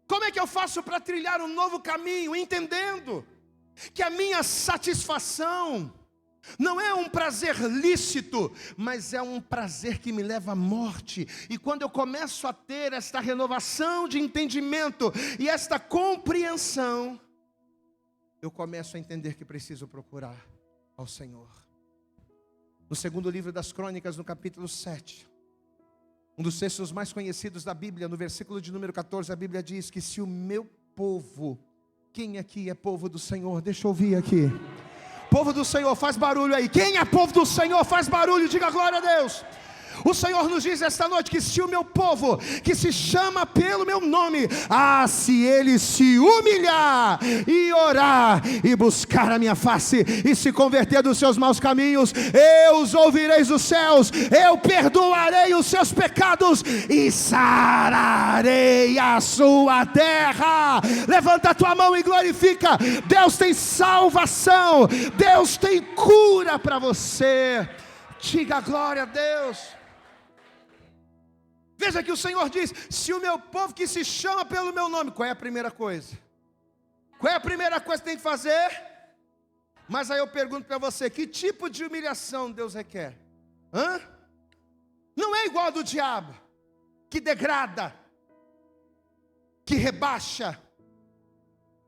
Como é que eu faço para trilhar um novo caminho? Entendendo que a minha satisfação não é um prazer lícito, mas é um prazer que me leva à morte. E quando eu começo a ter esta renovação de entendimento e esta compreensão, eu começo a entender que preciso procurar ao Senhor. No segundo livro das Crônicas, no capítulo 7, um dos textos mais conhecidos da Bíblia, no versículo de número 14, a Bíblia diz que se o meu povo, quem aqui é povo do Senhor? Deixa eu ouvir aqui. Povo do Senhor, faz barulho aí. Quem é povo do Senhor, faz barulho, diga glória a Deus. O Senhor nos diz esta noite que se o meu povo, que se chama pelo meu nome, se ele se humilhar e orar e buscar a minha face e se converter dos seus maus caminhos, eu os ouvirei dos céus, eu perdoarei os seus pecados e sararei a sua terra. Levanta a tua mão e glorifica. Deus tem salvação, Deus tem cura para você. Diga glória a Deus. Veja que o Senhor diz: se o meu povo que se chama pelo meu nome. Qual é a primeira coisa? Qual é a primeira coisa que tem que fazer? Mas aí eu pergunto para você: que tipo de humilhação Deus requer? Não é igual a do diabo, que degrada, que rebaixa,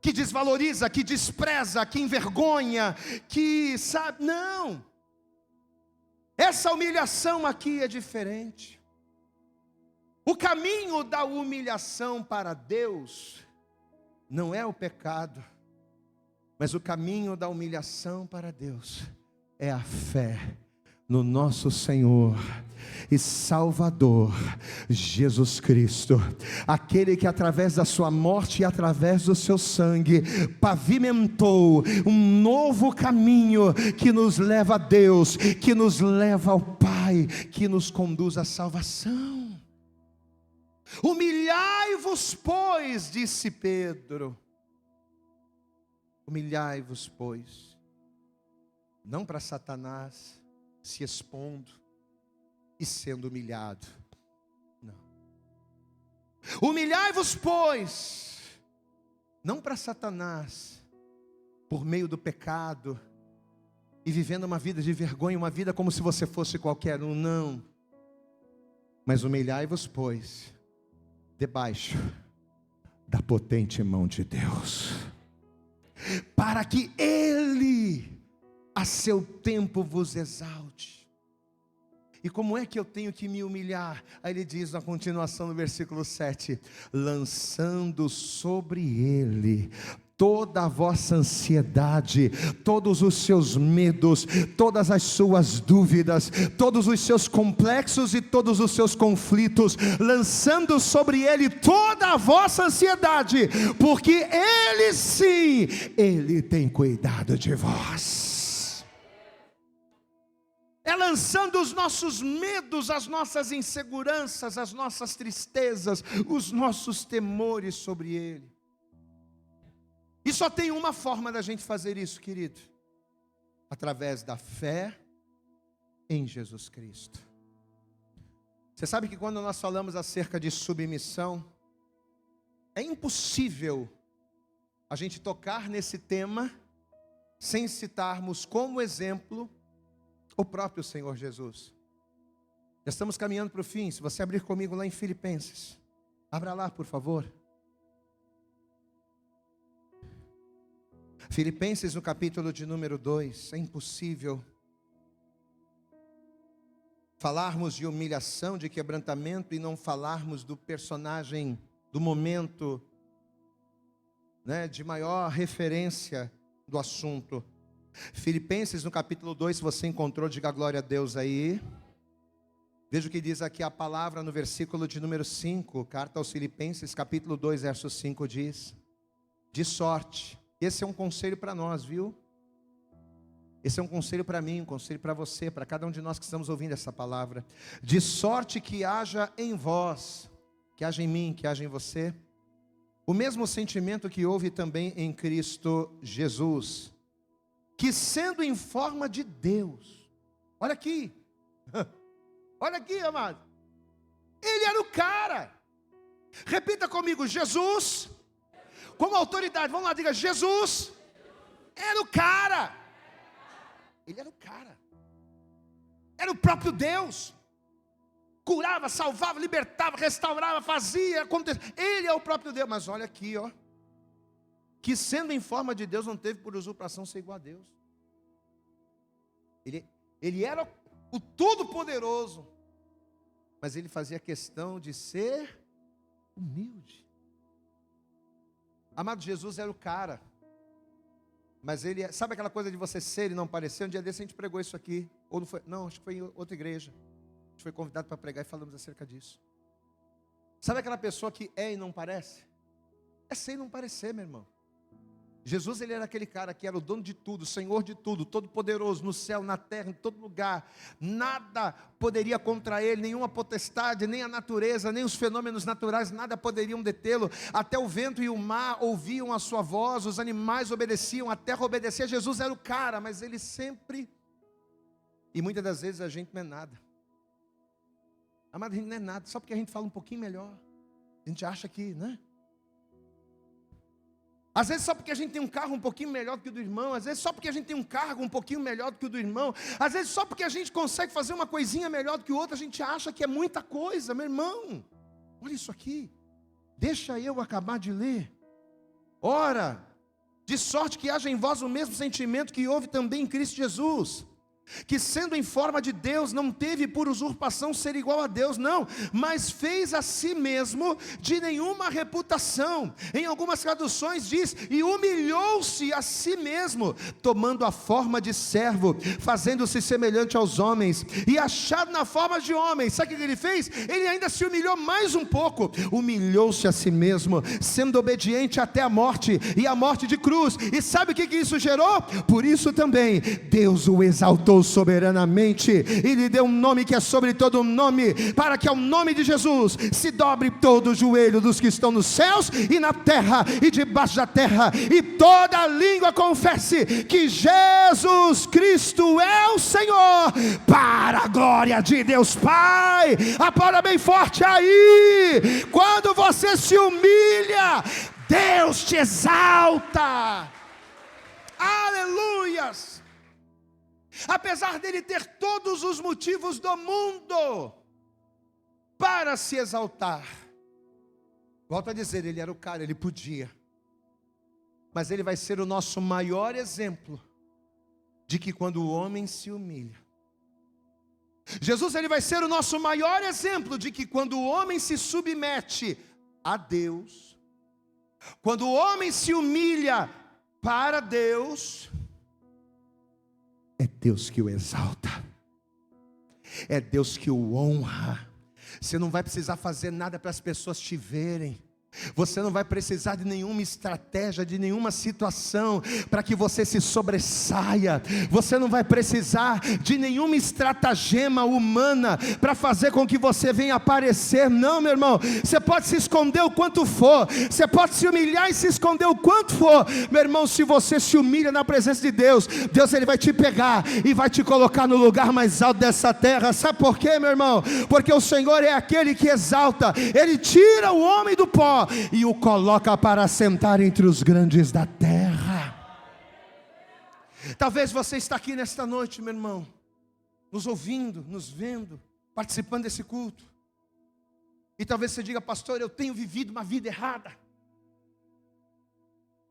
que desvaloriza, que despreza, que envergonha, que sabe, não. Essa humilhação aqui é diferente. O caminho da humilhação para Deus não é o pecado, mas o caminho da humilhação para Deus é a fé no nosso Senhor e Salvador Jesus Cristo, aquele que através da sua morte e através do seu sangue pavimentou um novo caminho que nos leva a Deus, que nos leva ao Pai, que nos conduz à salvação. Humilhai-vos, pois, disse Pedro. Humilhai-vos, pois, não para Satanás se expondo e sendo humilhado, não. Humilhai-vos, pois, não para Satanás por meio do pecado e vivendo uma vida de vergonha, uma vida como se você fosse qualquer um, não. Mas humilhai-vos, pois, debaixo da potente mão de Deus, para que Ele a seu tempo vos exalte. E como é que eu tenho que me humilhar? Aí ele diz na continuação do versículo 7, lançando sobre Ele toda a vossa ansiedade, todos os seus medos, todas as suas dúvidas, todos os seus complexos e todos os seus conflitos, lançando sobre Ele toda a vossa ansiedade, porque Ele sim, Ele tem cuidado de vós. É lançando os nossos medos, as nossas inseguranças, as nossas tristezas, os nossos temores sobre Ele. E só tem uma forma da gente fazer isso, querido: através da fé em Jesus Cristo. Você sabe que quando nós falamos acerca de submissão, é impossível a gente tocar nesse tema sem citarmos como exemplo o próprio Senhor Jesus. Já estamos caminhando para o fim. Se você abrir comigo lá em Filipenses, abra lá, por favor. Filipenses no capítulo de número 2, é impossível falarmos de humilhação, de quebrantamento e não falarmos do personagem, do momento, né, de maior referência do assunto. Filipenses no capítulo 2, se você encontrou, diga glória a Deus aí. Veja o que diz aqui a palavra no versículo de número 5, carta aos Filipenses, capítulo 2, verso 5 diz: de sorte, esse é um conselho para nós, viu? Esse é um conselho para mim, um conselho para você, para cada um de nós que estamos ouvindo essa palavra. De sorte que haja em vós, que haja em mim, que haja em você, o mesmo sentimento que houve também em Cristo Jesus, que sendo em forma de Deus, olha aqui, olha aqui, amado, ele era o cara. Repita comigo: Jesus, como autoridade, vamos lá, diga: Jesus era o cara. Ele era o cara, era o próprio Deus, curava, salvava, libertava, restaurava, fazia, acontecia. Ele é o próprio Deus. Mas olha aqui, ó, que sendo em forma de Deus, não teve por usurpação ser igual a Deus. Ele era o Todo-Poderoso, mas ele fazia questão de ser humilde. Amado, Jesus era o cara, mas ele, sabe aquela coisa de você ser e não parecer? Um dia desse a gente pregou isso aqui, ou não foi? Não, acho que foi em outra igreja. A gente foi convidado para pregar e falamos acerca disso. Sabe aquela pessoa que é e não parece? É ser e não parecer, meu irmão. Jesus, ele era aquele cara que era o dono de tudo, Senhor de tudo, todo poderoso, no céu, na terra, em todo lugar. Nada poderia contra ele, nenhuma potestade, nem a natureza, nem os fenômenos naturais, nada poderiam detê-lo. Até o vento e o mar ouviam a sua voz, os animais obedeciam, a terra obedecia. Jesus era o cara, mas ele sempre, e muitas das vezes a gente não é nada. Amado, a gente não é nada, só porque a gente fala um pouquinho melhor. A gente acha que, né? Às vezes só porque a gente tem um carro um pouquinho melhor do que o do irmão. Às vezes só porque a gente tem um cargo um pouquinho melhor do que o do irmão. Às vezes só porque a gente consegue fazer uma coisinha melhor do que o outro, a gente acha que é muita coisa. Meu irmão, olha isso aqui. Deixa eu acabar de ler. Ora, de sorte que haja em vós o mesmo sentimento que houve também em Cristo Jesus, que sendo em forma de Deus, não teve por usurpação ser igual a Deus, não, mas fez a si mesmo de nenhuma reputação. Em algumas traduções diz: e humilhou-se a si mesmo, tomando a forma de servo, fazendo-se semelhante aos homens, e achado na forma de homem. Sabe o que ele fez? Ele ainda se humilhou mais um pouco, humilhou-se a si mesmo, sendo obediente até a morte, e a morte de cruz. E sabe o que isso gerou? Por isso também Deus o exaltou soberanamente e lhe deu um nome que é sobre todo nome, para que ao nome de Jesus se dobre todo o joelho dos que estão nos céus e na terra e debaixo da terra, e toda língua confesse que Jesus Cristo é o Senhor, para a glória de Deus Pai. Aplauda bem forte aí. Quando você se humilha, Deus te exalta. Aleluias. Apesar dele ter todos os motivos do mundo para se exaltar, volto a dizer, ele era o cara, ele podia, mas ele vai ser o nosso maior exemplo de que quando o homem se humilha, Jesus, ele vai ser o nosso maior exemplo de que quando o homem se submete a Deus, quando o homem se humilha para Deus, é Deus que o exalta, é Deus que o honra. Você não vai precisar fazer nada para as pessoas te verem. Você não vai precisar de nenhuma estratégia, de nenhuma situação para que você se sobressaia. Você não vai precisar de nenhuma estratagema humana para fazer com que você venha aparecer. Não, meu irmão, você pode se esconder o quanto for, você pode se humilhar e se esconder o quanto for. Meu irmão, se você se humilha na presença de Deus, Deus, ele vai te pegar e vai te colocar no lugar mais alto dessa terra. Sabe por quê, meu irmão? Porque o Senhor é aquele que exalta. Ele tira o homem do pó e o coloca para sentar entre os grandes da terra. Talvez você está aqui nesta noite, meu irmão, nos ouvindo, nos vendo, participando desse culto, e talvez você diga: pastor, eu tenho vivido uma vida errada.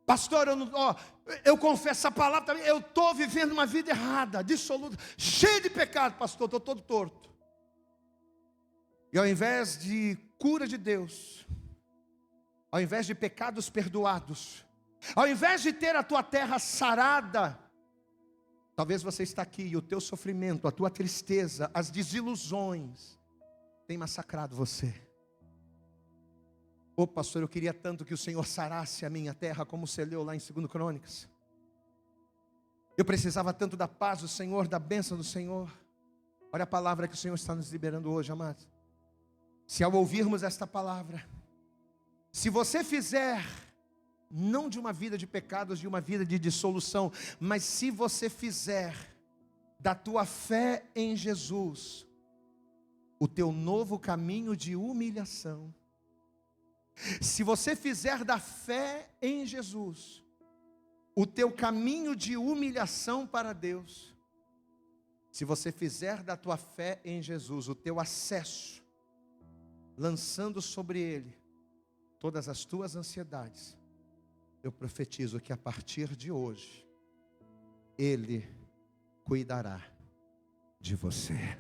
Pastor, eu confesso a palavra, eu estou vivendo uma vida errada, dissoluta, cheia de pecado. Pastor, estou todo torto. E ao invés de cura de Deus, ao invés de pecados perdoados, ao invés de ter a tua terra sarada, talvez você está aqui e o teu sofrimento, a tua tristeza, as desilusões tem massacrado você. Ô pastor, eu queria tanto que o Senhor sarasse a minha terra, como você leu lá em 2 Crônicas. Eu precisava tanto da paz do Senhor, da bênção do Senhor. Olha a palavra que o Senhor está nos liberando hoje, amados. Se ao ouvirmos esta palavra, se você fizer, não de uma vida de pecados, de uma vida de dissolução, mas se você fizer da tua fé em Jesus o teu novo caminho de humilhação, se você fizer da fé em Jesus o teu caminho de humilhação para Deus, se você fizer da tua fé em Jesus o teu acesso, lançando sobre Ele todas as tuas ansiedades, eu profetizo que a partir de hoje, Ele cuidará de você.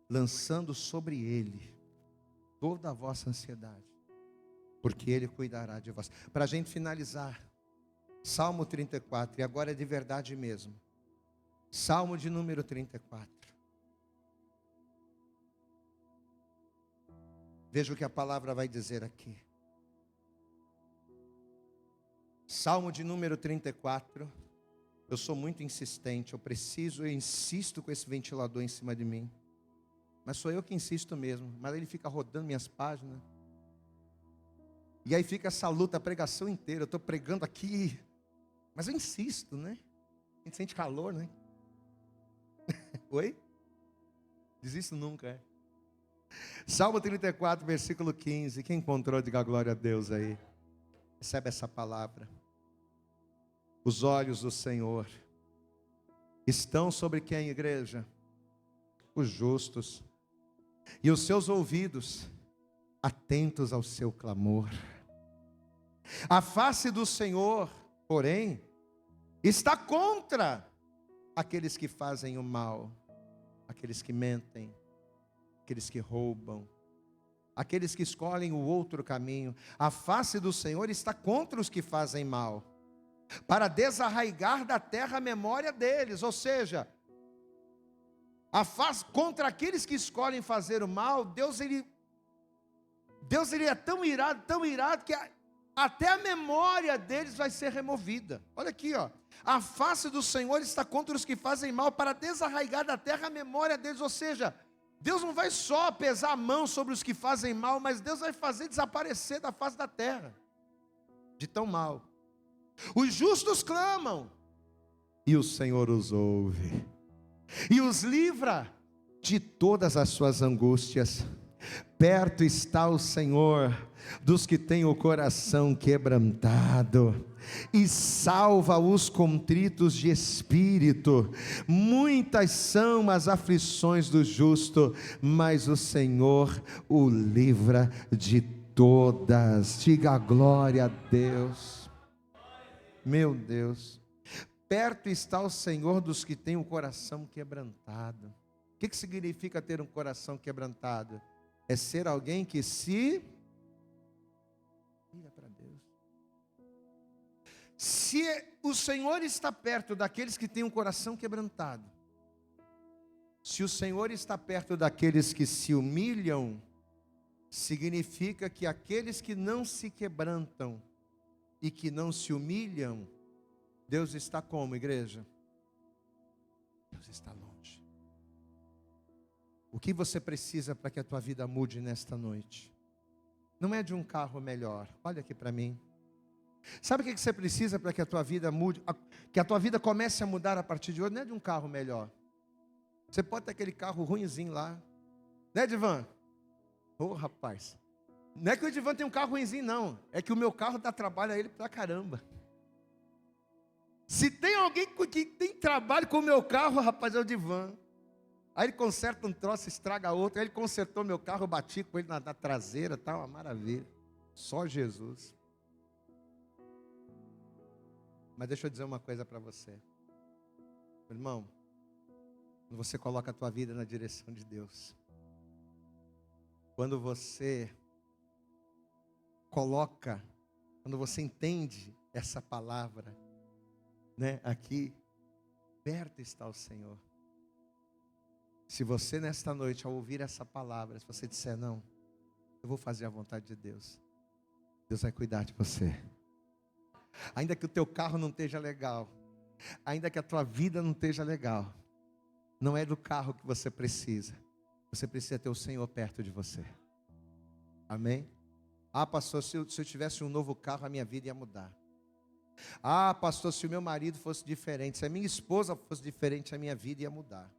Lançando sobre Ele toda a vossa ansiedade, porque Ele cuidará de vós. Para a gente finalizar, Salmo 34, e agora é de verdade mesmo. Salmo de número 34. Veja o que a palavra vai dizer aqui. Salmo de número 34. Eu sou muito insistente, eu insisto com esse ventilador em cima de mim. Mas sou eu que insisto mesmo. Mas ele fica rodando minhas páginas. E aí fica essa luta, a pregação inteira. Eu estou pregando aqui. Mas eu insisto, né? A gente sente calor, né? Oi? Desisto nunca, é. Salmo 34, versículo 15. Quem encontrou, diga glória a Deus aí. Recebe essa palavra. Os olhos do Senhor estão sobre quem, igreja? Os justos. E os seus ouvidos atentos ao seu clamor. A face do Senhor, porém, está contra aqueles que fazem o mal, aqueles que mentem, aqueles que roubam, aqueles que escolhem o outro caminho. A face do Senhor está contra os que fazem mal, para desarraigar da terra a memória deles. Ou seja, a face contra aqueles que escolhem fazer o mal. Deus ele é tão irado que até a memória deles vai ser removida. Olha aqui, ó. A face do Senhor está contra os que fazem mal, para desarraigar da terra a memória deles. Ou seja, Deus não vai só pesar a mão sobre os que fazem mal, mas Deus vai fazer desaparecer da face da terra, de tão mal. Os justos clamam, e o Senhor os ouve, e os livra de todas as suas angústias. Perto está o Senhor dos que têm o coração quebrantado, e salva os contritos de espírito. Muitas são as aflições do justo, mas o Senhor o livra de todas. Diga glória a Deus. Meu Deus. Perto está o Senhor dos que têm o coração quebrantado. O que significa ter um coração quebrantado? É ser alguém que se... Mira para Deus. Se o Senhor está perto daqueles que têm um coração quebrantado, se o Senhor está perto daqueles que se humilham, significa que aqueles que não se quebrantam e que não se humilham, Deus está como, igreja? Deus está longe. O que você precisa para que a tua vida mude nesta noite? Não é de um carro melhor. Olha aqui para mim. Sabe o que você precisa para que a tua vida mude? Que a tua vida comece a mudar a partir de hoje? Não é de um carro melhor. Você pode ter aquele carro ruinzinho lá. Né, Divan? Ô, rapaz. Não é que o Divan tem um carro ruinzinho, não. É que o meu carro dá trabalho a ele pra caramba. Se tem alguém que tem trabalho com o meu carro, rapaz, é o Divan. Aí ele conserta um troço, estraga outro. Aí ele consertou meu carro, eu bati com ele na traseira, tá uma maravilha. Só Jesus. Mas deixa eu dizer uma coisa para você. Irmão, Quando você coloca a tua vida na direção de Deus. Quando você quando você entende essa palavra, né, aqui, perto está o Senhor. Se você nesta noite, ao ouvir essa palavra, se você disser, não, eu vou fazer a vontade de Deus, Deus vai cuidar de você. Ainda que o teu carro não esteja legal, ainda que a tua vida não esteja legal, não é do carro que você precisa ter o Senhor perto de você. Amém? Ah, pastor, se eu tivesse um novo carro, a minha vida ia mudar. Ah, pastor, se o meu marido fosse diferente, se a minha esposa fosse diferente, a minha vida ia mudar.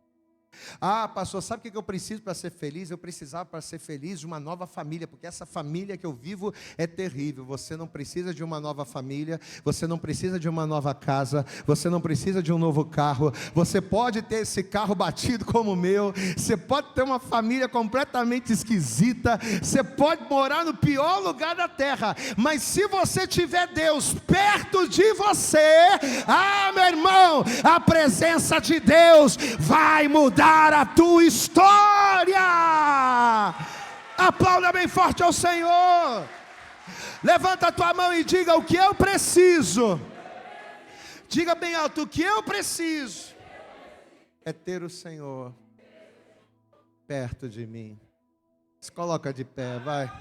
Ah, pastor, sabe o que eu preciso para ser feliz? Eu precisava para ser feliz de uma nova família, porque essa família que eu vivo é terrível. Você não precisa de uma nova família, você não precisa de uma nova casa, você não precisa de um novo carro. Você pode ter esse carro batido como o meu, você pode ter uma família completamente esquisita, você pode morar no pior lugar da terra, mas se você tiver Deus perto de você, ah, meu irmão, a presença de Deus vai mudar a tua história. Aplauda bem forte ao Senhor. Levanta a tua mão e diga: o que eu preciso. Diga bem alto: o que eu preciso é ter o Senhor perto de mim. Se coloca de pé, vai.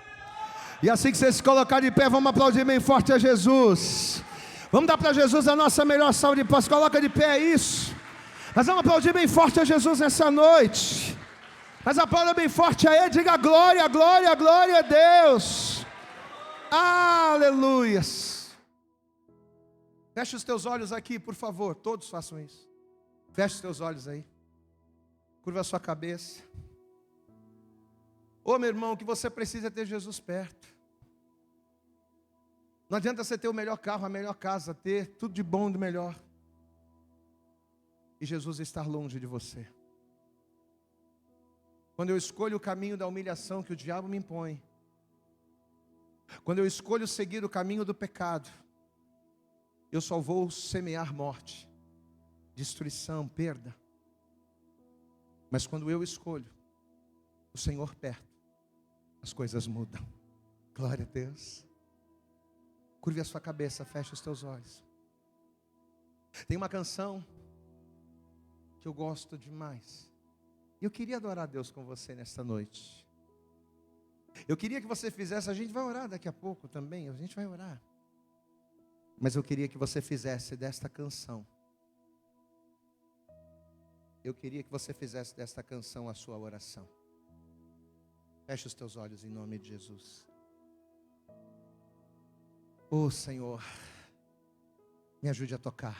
E assim que você se colocar de pé, vamos aplaudir bem forte a Jesus. Vamos dar para Jesus a nossa melhor salva de palmas. Coloca de pé, isso. Nós vamos aplaudir bem forte a Jesus nessa noite. Mas aplauda bem forte a Ele. Diga glória, glória, glória a Deus. Aleluias. Feche os teus olhos aqui, por favor. Todos façam isso. Feche os teus olhos aí. Curva a sua cabeça. Ô meu irmão, o que você precisa é ter Jesus perto. Não adianta você ter o melhor carro, a melhor casa, ter tudo de bom e do melhor, e Jesus estar longe de você. Quando eu escolho o caminho da humilhação que o diabo me impõe, quando eu escolho seguir o caminho do pecado, eu só vou semear morte, destruição, perda. Mas quando eu escolho o Senhor perto, as coisas mudam. Glória a Deus. Curve a sua cabeça, feche os teus olhos. Tem uma canção que eu gosto demais. Eu queria adorar a Deus com você nesta noite. Eu queria que você fizesse, a gente vai orar daqui a pouco também, a gente vai orar. Mas eu queria que você fizesse desta canção. Eu queria que você fizesse desta canção a sua oração. Feche os teus olhos em nome de Jesus. Oh Senhor, me ajude a tocar.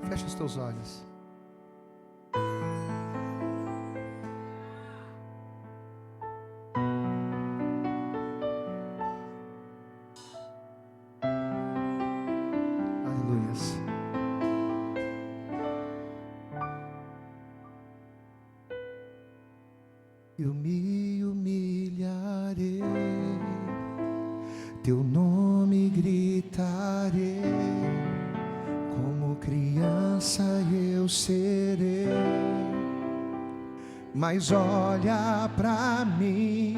Feche os teus olhos. Aleluias. Eu me humilharei, teu nome gritarei. Como criança eu serei, mas olha pra mim,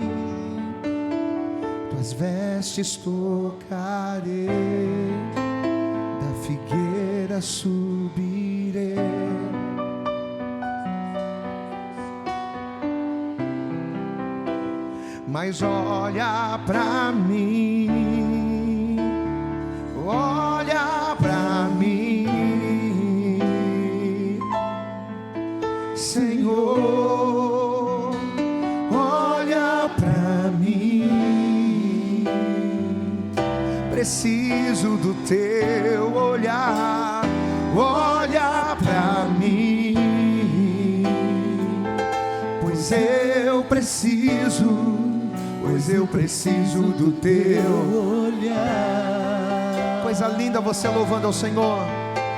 tuas vestes tocarei, da figueira subirei. Mas olha pra mim, olha pra mim, Senhor, olha pra mim. Preciso do teu olhar, olha pra mim, pois eu preciso do teu olhar. Coisa linda você louvando ao Senhor.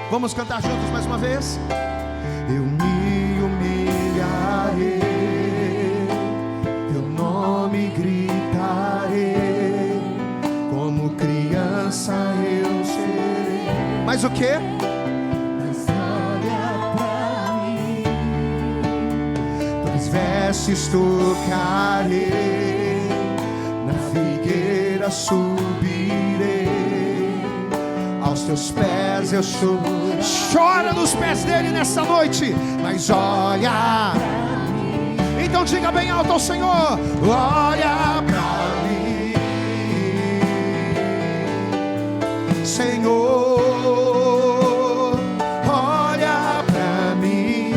Vamos cantar juntos mais uma vez. Eu me humilharei, teu nome gritarei, como criança eu serei. Mas o quê? Mas olha pra mim, tuas vestes tocarei, na figueira subirei, aos teus pés eu choro. Chora nos pés dele nessa noite, mas olha. Então diga bem alto ao Senhor: olha pra mim, Senhor, olha pra mim.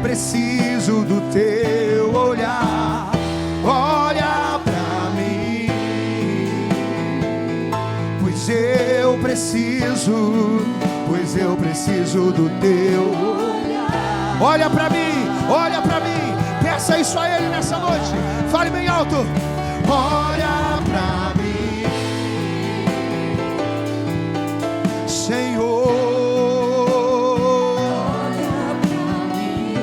Preciso do teu olhar, olha pra mim, pois eu preciso do teu olhar. Olha pra mim, olha pra mim. Peça isso a Ele nessa noite. Fale bem alto: olha pra mim, Senhor, olha pra mim.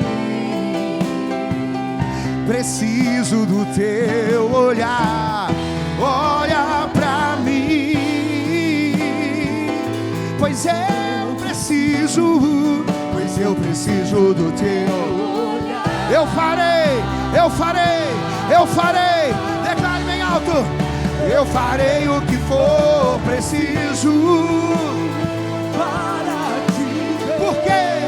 Preciso do teu olhar, olha pra mim, pois eu preciso do teu olhar. Eu farei. Declare bem alto: eu farei o que for preciso para te ver. Por quê?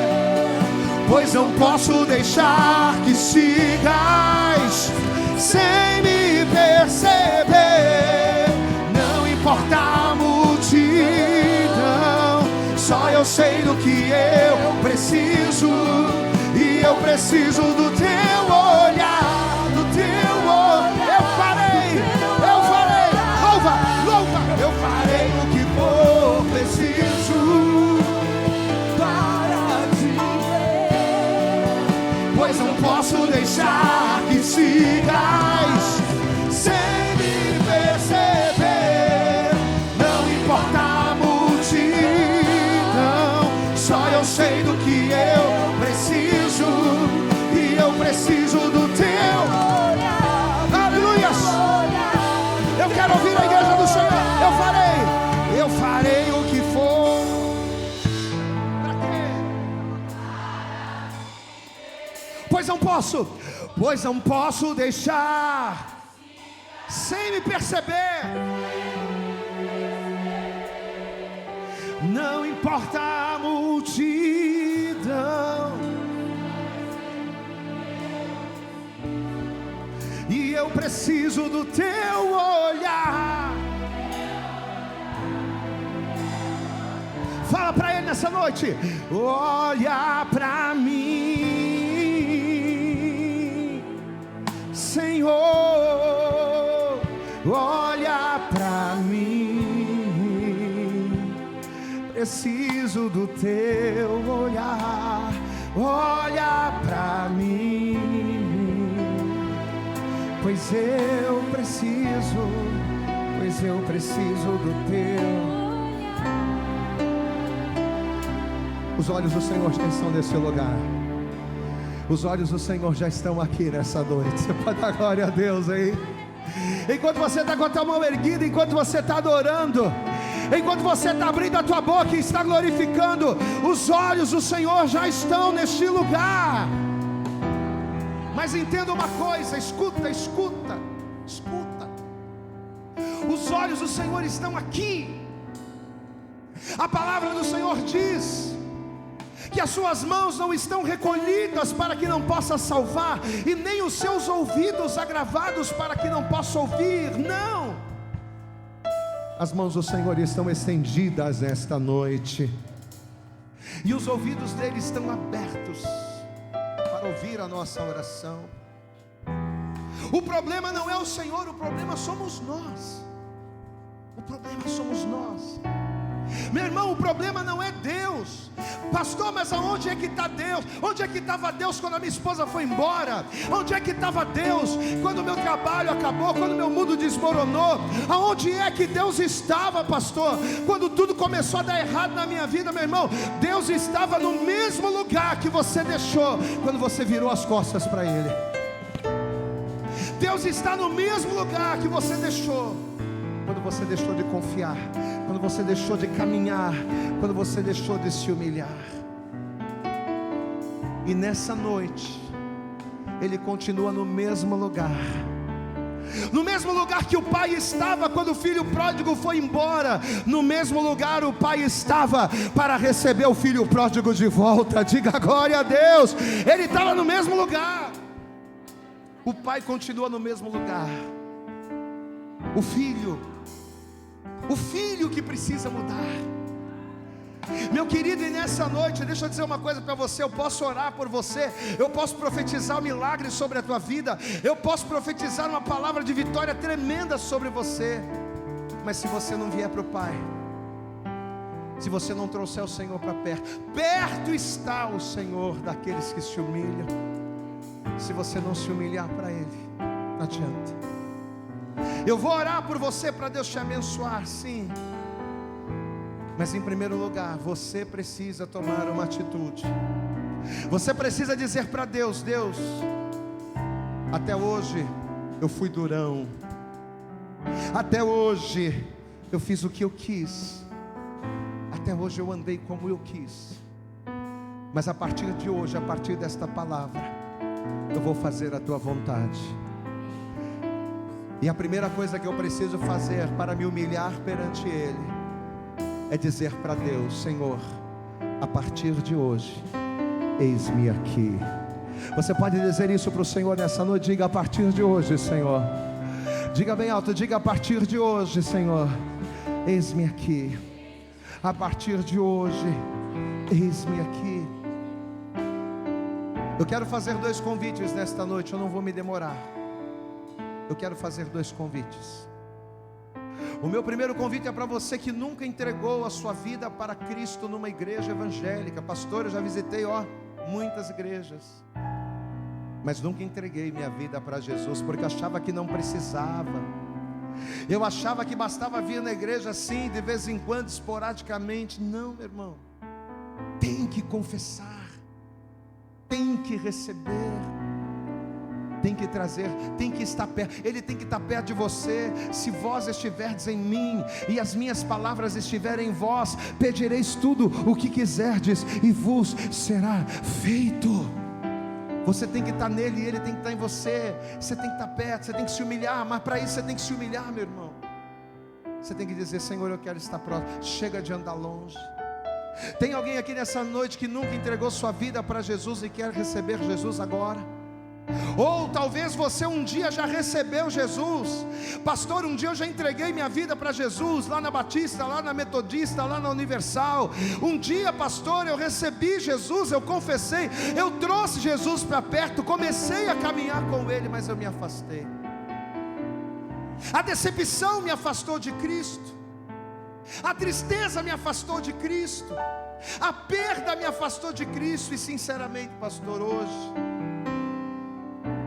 Pois não posso deixar que sigas sem me perceber. Não importa a multidão, só eu sei do que eu preciso, e eu preciso do teu olhar, do teu olhar. Eu farei, louva, eu farei o que for preciso para te ver, pois não posso deixar que sigas sem me perceber. Não importa a multidão, só eu sei do que eu preciso, e eu preciso do teu olhar. Aleluia! Eu quero ouvir a igreja do Senhor. Eu farei o que for. Pra quê? Pois não posso deixar sem me perceber. Não importa a multidão, e eu preciso do teu olhar. Fala pra ele nessa noite: olha pra mim, Senhor, olha pra mim. Preciso do teu olhar, olha pra mim, pois eu preciso do teu. Os olhos do Senhor já estão nesse lugar. Os olhos do Senhor já estão aqui nessa noite. Você pode dar glória a Deus aí? Enquanto você está com a tua mão erguida, enquanto você está adorando, enquanto você está abrindo a tua boca e está glorificando, os olhos do Senhor já estão neste lugar. Mas entenda uma coisa, escuta. Os olhos do Senhor estão aqui. A palavra do Senhor diz que as suas mãos não estão recolhidas para que não possa salvar, e nem os seus ouvidos agravados para que não possa ouvir. Não, as mãos do Senhor estão estendidas esta noite, e os ouvidos dele estão abertos para ouvir a nossa oração. O problema não é o Senhor, o problema somos nós. O problema somos nós. Meu irmão, o problema não é Deus. Pastor, mas aonde é que está Deus? Onde é que estava Deus quando a minha esposa foi embora? Onde é que estava Deus quando o meu trabalho acabou? Quando o meu mundo desmoronou? Aonde é que Deus estava, pastor? Quando tudo começou a dar errado na minha vida, meu irmão, Deus estava no mesmo lugar que você deixou quando você virou as costas para Ele. Deus está no mesmo lugar que você deixou quando você deixou de confiar, quando você deixou de caminhar, quando você deixou de se humilhar. E nessa noite Ele continua no mesmo lugar, no mesmo lugar que o pai estava quando o filho pródigo foi embora. No mesmo lugar o pai estava para receber o filho pródigo de volta. Diga glória a Deus. Ele estava no mesmo lugar. O pai continua no mesmo lugar. O filho que precisa mudar. Meu querido, e nessa noite, deixa eu dizer uma coisa para você. Eu posso orar por você, eu posso profetizar um milagre sobre a tua vida, eu posso profetizar uma palavra de vitória tremenda sobre você, mas se você não vier para o Pai, se você não trouxer o Senhor para perto, perto está o Senhor daqueles que se humilham. Se você não se humilhar para Ele, não adianta. Eu vou orar por você para Deus te abençoar, sim, mas em primeiro lugar, você precisa tomar uma atitude. Você precisa dizer para Deus: Deus, até hoje eu fui durão, até hoje eu fiz o que eu quis, até hoje eu andei como eu quis, mas a partir de hoje, a partir desta palavra, eu vou fazer a tua vontade. E a primeira coisa que eu preciso fazer para me humilhar perante Ele é dizer para Deus: Senhor, a partir de hoje, eis-me aqui. Você pode dizer isso para o Senhor nessa noite? Diga: a partir de hoje, Senhor. Diga bem alto, diga: a partir de hoje, Senhor, eis-me aqui. A partir de hoje, eis-me aqui. Eu quero fazer 2 convites nesta noite, eu não vou me demorar. Eu quero fazer 2 convites. O meu primeiro convite é para você que nunca entregou a sua vida para Cristo numa igreja evangélica. Pastor, eu já visitei muitas igrejas, mas nunca entreguei minha vida para Jesus, porque achava que não precisava. Eu achava que bastava vir na igreja assim, de vez em quando, esporadicamente. Não, meu irmão, tem que confessar, tem que receber, tem que trazer, tem que estar perto. Ele tem que estar perto de você. Se vós estiverdes em mim e as minhas palavras estiverem em vós, pedireis tudo o que quiserdes e vos será feito. Você tem que estar nele e ele tem que estar em você. Você tem que estar perto, você tem que se humilhar. Mas para isso você tem que se humilhar, meu irmão. Você tem que dizer: Senhor, eu quero estar próximo. Chega de andar longe. Tem alguém aqui nessa noite que nunca entregou sua vida para Jesus e quer receber Jesus agora? Ou talvez você um dia já recebeu Jesus. Pastor, um dia eu já entreguei minha vida para Jesus, lá na Batista, lá na Metodista, lá na Universal. Um dia, pastor, eu recebi Jesus, eu confessei, eu trouxe Jesus para perto, comecei a caminhar com Ele, mas eu me afastei. A decepção me afastou de Cristo, a tristeza me afastou de Cristo, a perda me afastou de Cristo. E sinceramente, pastor, hoje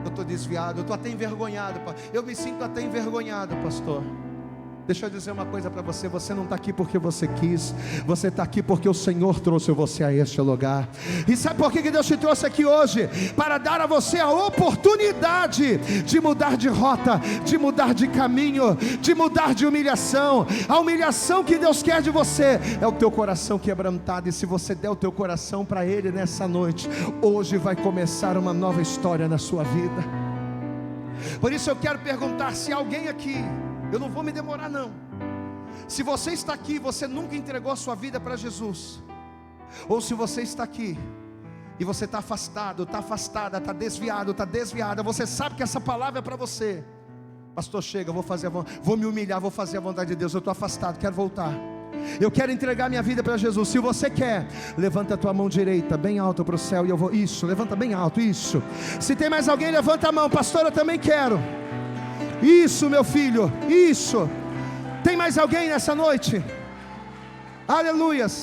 eu estou desviado, eu estou até envergonhado, eu me sinto até envergonhado, pastor. Deixa eu dizer uma coisa para você: você não está aqui porque você quis, você está aqui porque o Senhor trouxe você a este lugar. E sabe por que Deus te trouxe aqui hoje? Para dar a você a oportunidade de mudar de rota, de mudar de caminho, de mudar de humilhação. A humilhação que Deus quer de você é o teu coração quebrantado. E se você der o teu coração para Ele nessa noite, hoje vai começar uma nova história na sua vida. Por isso eu quero perguntar: se alguém aqui, eu não vou me demorar não, se você está aqui, você nunca entregou a sua vida para Jesus, ou se você está aqui e você está afastado, está afastada, está desviado, está desviada, você sabe que essa palavra é para você. Pastor, chega, vou me humilhar, vou fazer a vontade de Deus, eu estou afastado, quero voltar, eu quero entregar minha vida para Jesus. Se você quer, levanta a tua mão direita bem alto para o céu, e eu vou, isso, levanta bem alto, isso. Se tem mais alguém, levanta a mão. Pastor, eu também quero. Isso, meu filho, isso. Tem mais alguém nessa noite? Aleluias.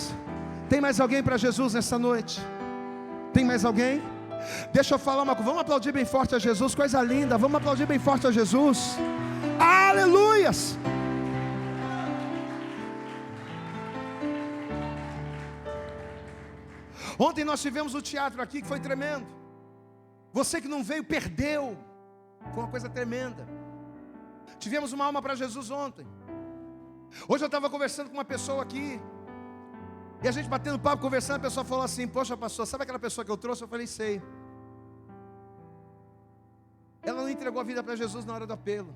Tem mais alguém para Jesus nessa noite? Tem mais alguém? Deixa eu falar uma coisa. Vamos aplaudir bem forte a Jesus. Coisa linda. Vamos aplaudir bem forte a Jesus. Aleluias. Ontem nós tivemos o teatro aqui, que foi tremendo. Você que não veio, perdeu. Foi uma coisa tremenda. Tivemos uma alma para Jesus ontem. Hoje eu estava conversando com uma pessoa aqui, e a gente batendo papo, conversando, a pessoa falou assim: poxa pastor, sabe aquela pessoa que eu trouxe? Eu falei: sei. Ela não entregou a vida para Jesus na hora do apelo.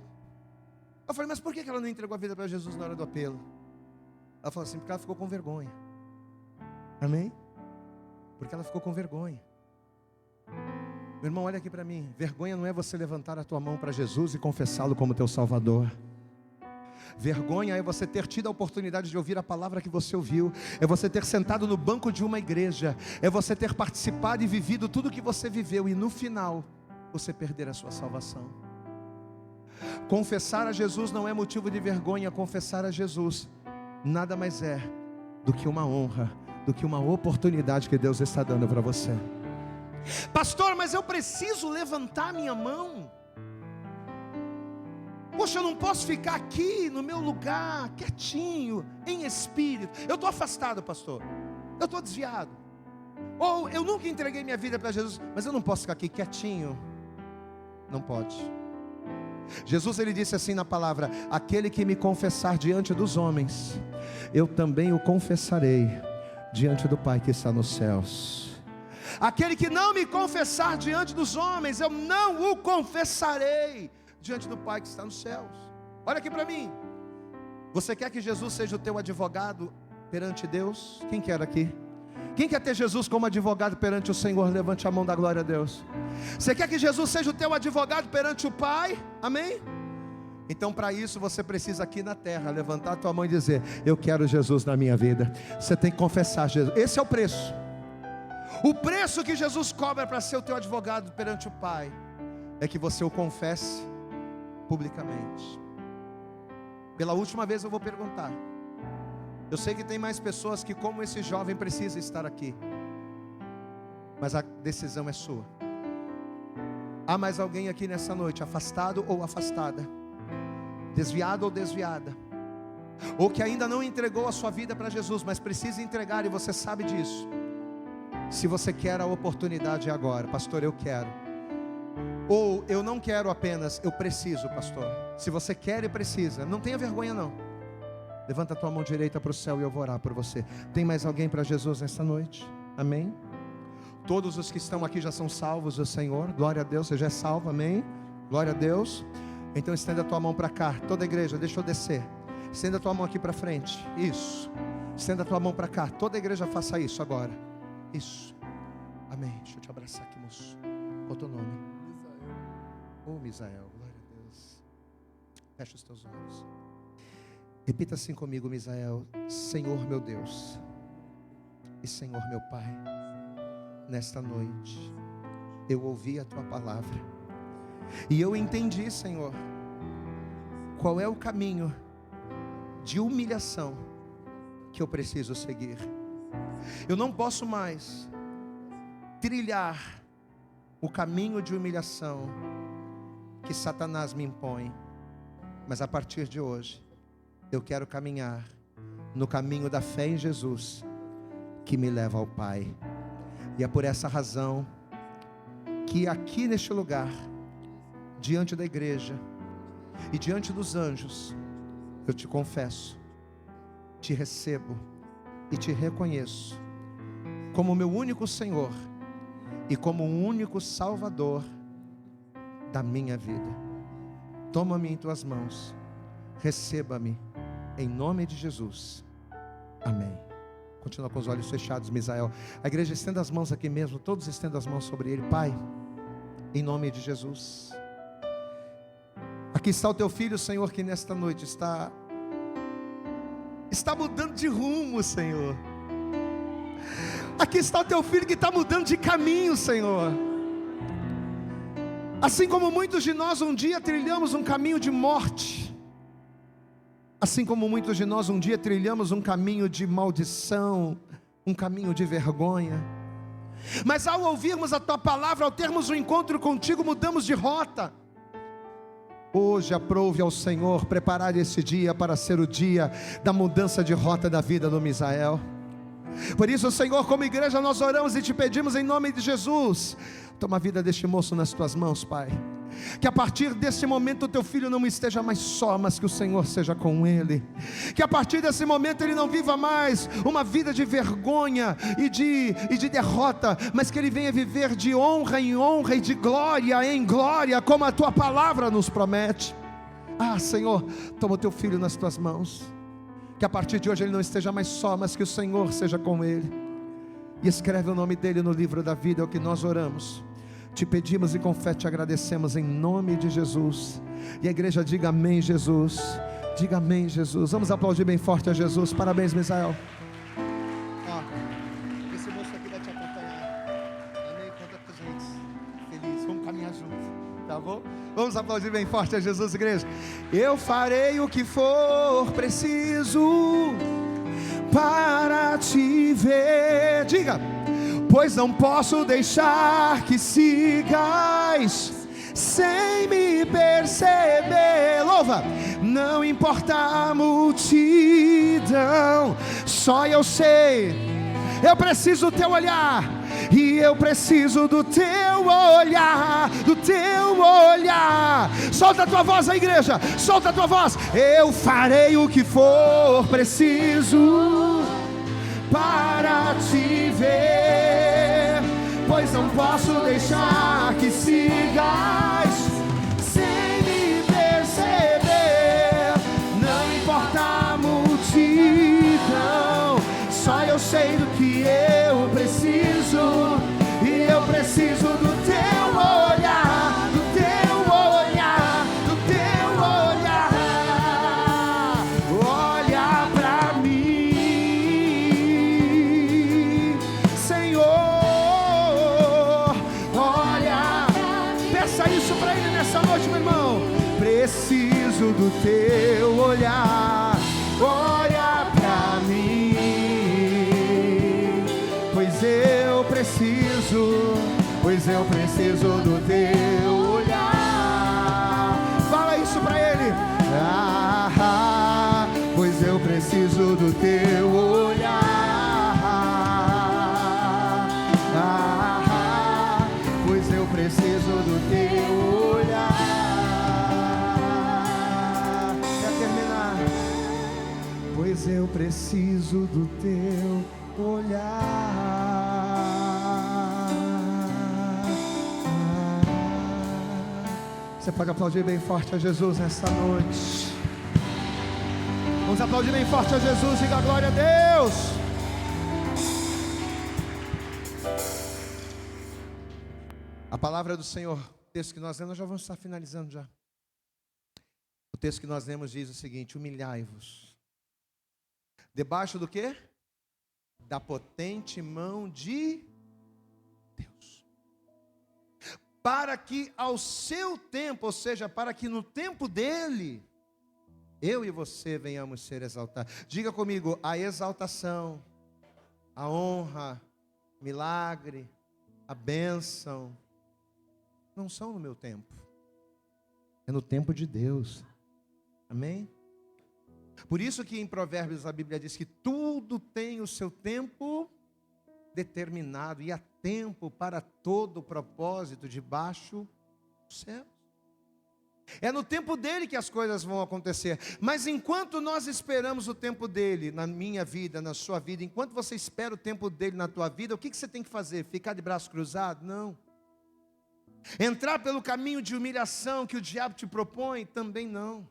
Eu falei: mas por que ela não entregou a vida para Jesus na hora do apelo? Ela falou assim: porque ela ficou com vergonha. Amém? Porque ela ficou com vergonha. Meu irmão, olha aqui para mim. Vergonha não é você levantar a tua mão para Jesus e confessá-lo como teu Salvador. Vergonha é você ter tido a oportunidade de ouvir a palavra que você ouviu. É você ter sentado no banco de uma igreja. É você ter participado e vivido tudo o que você viveu, e no final você perder a sua salvação. Confessar a Jesus não é motivo de vergonha. Confessar a Jesus nada mais é do que uma honra, do que uma oportunidade que Deus está dando para você. Pastor, mas eu preciso levantar minha mão. Poxa, eu não posso ficar aqui no meu lugar, quietinho, em espírito. Eu estou afastado, pastor. Eu estou desviado. Ou eu nunca entreguei minha vida para Jesus, mas eu não posso ficar aqui quietinho. Não pode. Jesus, ele disse assim na palavra: aquele que me confessar diante dos homens, eu também o confessarei diante do Pai que está nos céus. Aquele que não me confessar diante dos homens, eu não o confessarei diante do Pai que está nos céus. Olha aqui para mim. Você quer que Jesus seja o teu advogado perante Deus? Quem quer aqui? Quem quer ter Jesus como advogado perante o Senhor? Levante a mão, da glória a Deus. Você quer que Jesus seja o teu advogado perante o Pai? Amém? Então, para isso você precisa aqui na terra levantar a tua mão e dizer: eu quero Jesus na minha vida. Você tem que confessar Jesus. Esse é o preço. O preço que Jesus cobra para ser o teu advogado perante o Pai é que você o confesse publicamente. Pela última vez eu vou perguntar. Eu sei que tem mais pessoas que, como esse jovem, precisa estar aqui, mas a decisão é sua. Há mais alguém aqui nessa noite, afastado ou afastada, desviado ou desviada, ou que ainda não entregou a sua vida para Jesus, mas precisa entregar, e você sabe disso? Se você quer a oportunidade agora: pastor, eu quero. Ou eu não quero apenas, eu preciso, pastor. Se você quer e precisa, não tenha vergonha não. Levanta a tua mão direita para o céu e eu vou orar por você. Tem mais alguém para Jesus nesta noite? Amém? Todos os que estão aqui já são salvos do Senhor. Glória a Deus, você já é salvo, amém? Glória a Deus. Então estenda a tua mão para cá. Toda a igreja, deixa eu descer. Estenda a tua mão aqui para frente. Isso. Estenda a tua mão para cá. Toda a igreja faça isso agora. Isso. Amém. Deixa eu te abraçar aqui, moço. Qual é o teu nome? Misael, glória a Deus. Fecha os teus olhos. Repita assim comigo, Misael: Senhor meu Deus e Senhor meu Pai, nesta noite eu ouvi a tua palavra e eu entendi, Senhor, qual é o caminho de humilhação que eu preciso seguir. Eu não posso mais trilhar o caminho de humilhação que Satanás me impõe, mas a partir de hoje eu quero caminhar no caminho da fé em Jesus, que me leva ao Pai. E é por essa razão que aqui neste lugar, diante da igreja e diante dos anjos, eu te confesso, te recebo e te reconheço como meu único Senhor e como o único Salvador da minha vida. Toma-me em tuas mãos, receba-me em nome de Jesus, amém. Continua com os olhos fechados, Misael. A igreja, estenda as mãos aqui mesmo, todos estendam as mãos sobre ele. Pai, em nome de Jesus, aqui está o teu filho, Senhor, que nesta noite está mudando de rumo, Senhor. Aqui está o teu filho que está mudando de caminho, Senhor. Assim como muitos de nós um dia trilhamos um caminho de morte, Assim como muitos de nós um dia trilhamos um caminho de maldição, um caminho de vergonha, mas ao ouvirmos a Tua palavra, ao termos um encontro contigo, mudamos de rota. Hoje aprove ao Senhor preparar esse dia para ser o dia da mudança de rota da vida do Misael. Por isso, Senhor, como igreja nós oramos e te pedimos em nome de Jesus, toma a vida deste moço nas Tuas mãos, Pai. Que a partir desse momento o Teu filho não esteja mais só, mas que o Senhor seja com ele. Que a partir desse momento ele não viva mais uma vida de vergonha e de derrota, mas que ele venha viver de honra em honra e de glória em glória, como a Tua palavra nos promete. Senhor, toma o Teu filho nas Tuas mãos. Que a partir de hoje ele não esteja mais só, mas que o Senhor seja com ele. E escreve o nome dele no livro da vida, é o que nós oramos. Te pedimos e com fé te agradecemos em nome de Jesus. E a igreja diga amém, Jesus. Diga amém, Jesus. Vamos aplaudir bem forte a Jesus. Parabéns, Misael. Esse moço aqui vai te acompanhar. Amém? Conta com a gente. Feliz. Vamos caminhar juntos. Tá bom? Vamos aplaudir bem forte a Jesus, igreja. Eu farei o que for preciso para te ver. Diga. Pois não posso deixar que sigas sem me perceber. Louva! Não importa a multidão, só eu sei. Eu preciso do Teu olhar, e eu preciso do Teu olhar, do Teu olhar. Solta a tua voz, a igreja, solta a tua voz. Eu farei o que for preciso para te ver, pois não posso deixar que sigas sem me perceber. Não importa a multidão, só eu sei do que eu preciso, e eu preciso do Teu olhar, do Teu olhar, do Teu olhar. Olha pra mim, Senhor, olha. Peça isso pra Ele nessa noite, meu irmão. Preciso do Teu olhar, olha pra mim, pois eu preciso do Teu olhar. Fala isso pra Ele. Pois eu preciso do Teu olhar. Pois eu preciso do Teu olhar. Pra terminar. Pois eu preciso do Teu olhar. Você pode aplaudir bem forte a Jesus nessa noite. Vamos aplaudir bem forte a Jesus. Diga glória a Deus. A palavra do Senhor, o texto que nós lemos, nós já vamos estar finalizando já. O texto que nós lemos diz o seguinte: humilhai-vos debaixo do quê? Da potente mão de Deus, para que ao seu tempo, ou seja, para que no tempo dele, eu e você venhamos ser exaltados. Diga comigo: a exaltação, a honra, milagre, a bênção, não são no meu tempo, é no tempo de Deus. Amém? Por isso que em Provérbios a Bíblia diz que tudo tem o seu tempo determinado, e há tempo para todo o propósito debaixo do céu. É no tempo dele que as coisas vão acontecer. Mas enquanto nós esperamos o tempo dele na minha vida, na sua vida, enquanto você espera o tempo dele na tua vida, o que você tem que fazer? Ficar de braço cruzado? Não. Entrar pelo caminho de humilhação que o diabo te propõe? Também não.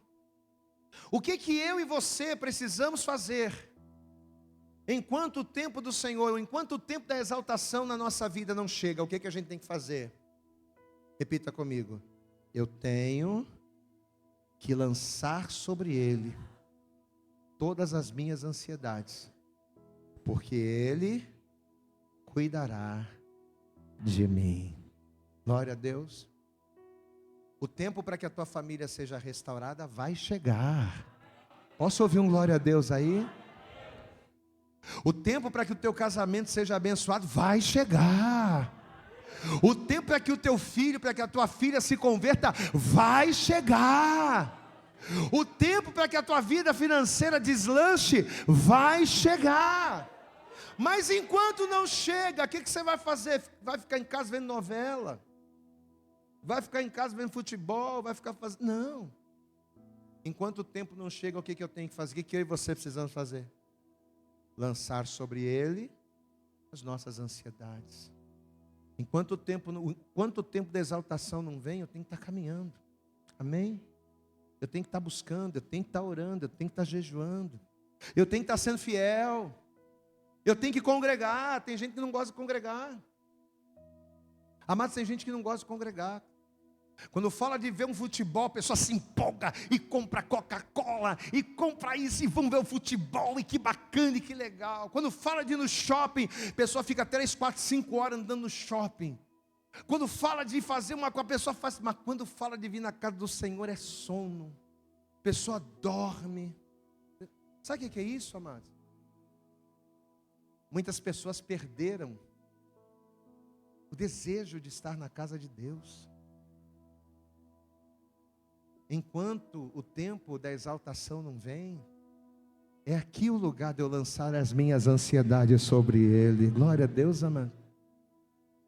O que eu e você precisamos fazer enquanto o tempo do Senhor, enquanto o tempo da exaltação na nossa vida não chega? O que a gente tem que fazer? Repita comigo: eu tenho que lançar sobre Ele todas as minhas ansiedades, porque Ele cuidará de mim. Glória a Deus. O tempo para que a tua família seja restaurada vai chegar. Posso ouvir um glória a Deus aí? O tempo para que o teu casamento seja abençoado vai chegar. O tempo para que o teu filho, para que a tua filha se converta, vai chegar. O tempo para que a tua vida financeira deslanche, vai chegar. Mas enquanto não chega, o que você vai fazer? Vai ficar em casa vendo novela? Vai ficar em casa vendo futebol? Vai ficar fazendo... Não. Enquanto o tempo não chega, o que eu tenho que fazer? O que eu e você precisamos fazer? Lançar sobre Ele as nossas ansiedades. Enquanto o tempo da exaltação não vem, eu tenho que estar caminhando. Amém? Eu tenho que estar buscando, eu tenho que estar orando, eu tenho que estar jejuando. Eu tenho que estar sendo fiel. Eu tenho que congregar. Tem gente que não gosta de congregar. Amados, tem gente que não gosta de congregar. Quando fala de ver um futebol, a pessoa se empolga e compra Coca-Cola e compra isso e vão ver o futebol e que bacana e que legal. Quando fala de ir no shopping, a pessoa fica 3, 4, 5 horas andando no shopping. Quando fala de fazer uma coisa, a pessoa faz, mas quando fala de vir na casa do Senhor é sono. A pessoa dorme. Sabe o que é isso, amados? Muitas pessoas perderam o desejo de estar na casa de Deus. Enquanto o tempo da exaltação não vem, é aqui o lugar de eu lançar as minhas ansiedades sobre Ele. Glória a Deus, amado.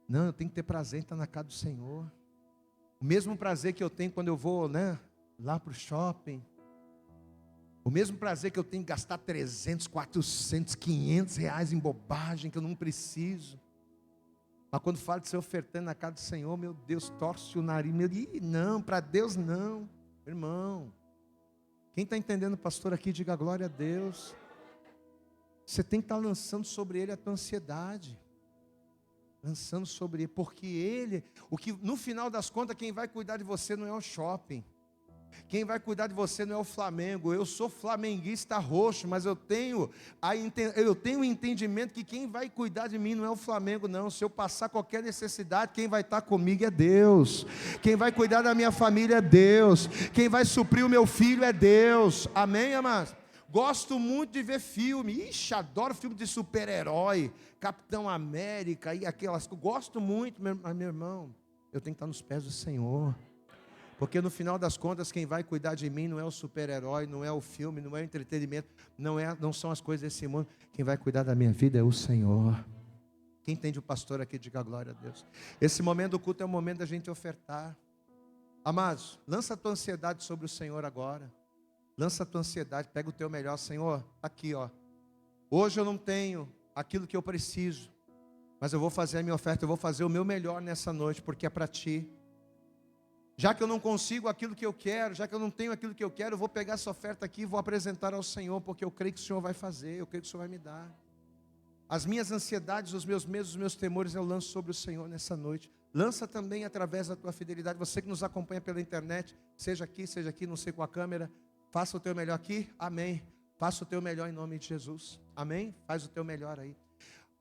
Não, eu tenho que ter prazer em estar na casa do Senhor. O mesmo prazer que eu tenho quando eu vou, lá para o shopping. O mesmo prazer que eu tenho em gastar 300, 400, 500 reais em bobagem que eu não preciso. Mas quando falo de ser ofertando na casa do Senhor, meu Deus, torce o nariz. Não, para Deus não. Irmão, quem está entendendo, pastor, aqui, diga glória a Deus. Você tem que estar lançando sobre Ele a tua ansiedade. Lançando sobre Ele, porque Ele, no final das contas, quem vai cuidar de você não é o shopping. Quem vai cuidar de você não é o Flamengo. Eu sou flamenguista roxo, mas eu tenho o entendimento que quem vai cuidar de mim não é o Flamengo, não. Se eu passar qualquer necessidade, quem vai estar comigo é Deus. Quem vai cuidar da minha família é Deus. Quem vai suprir o meu filho é Deus. Amém, amados? Gosto muito de ver filme. Ixi, adoro filme de super-herói, Capitão América e aquelas coisas. Gosto muito, mas meu irmão, eu tenho que estar nos pés do Senhor. Porque no final das contas, quem vai cuidar de mim não é o super-herói, não é o filme, não é o entretenimento, não são as coisas desse mundo. Quem vai cuidar da minha vida é o Senhor. Quem entende o pastor aqui, diga glória a Deus. Esse momento do culto é o momento da gente ofertar. Amados, lança a tua ansiedade sobre o Senhor agora. Lança a tua ansiedade, pega o teu melhor. Senhor, aqui ó. Hoje eu não tenho aquilo que eu preciso, mas eu vou fazer a minha oferta, eu vou fazer o meu melhor nessa noite, porque é para Ti. Já que eu não consigo aquilo que eu quero, já que eu não tenho aquilo que eu quero, eu vou pegar essa oferta aqui e vou apresentar ao Senhor, porque eu creio que o Senhor vai fazer, eu creio que o Senhor vai me dar. As minhas ansiedades, os meus medos, os meus temores, eu lanço sobre o Senhor nessa noite. Lança também através da tua fidelidade. Você que nos acompanha pela internet, seja aqui, não sei com a câmera, faça o teu melhor aqui, amém. Faça o teu melhor em nome de Jesus, amém. Faz o teu melhor aí.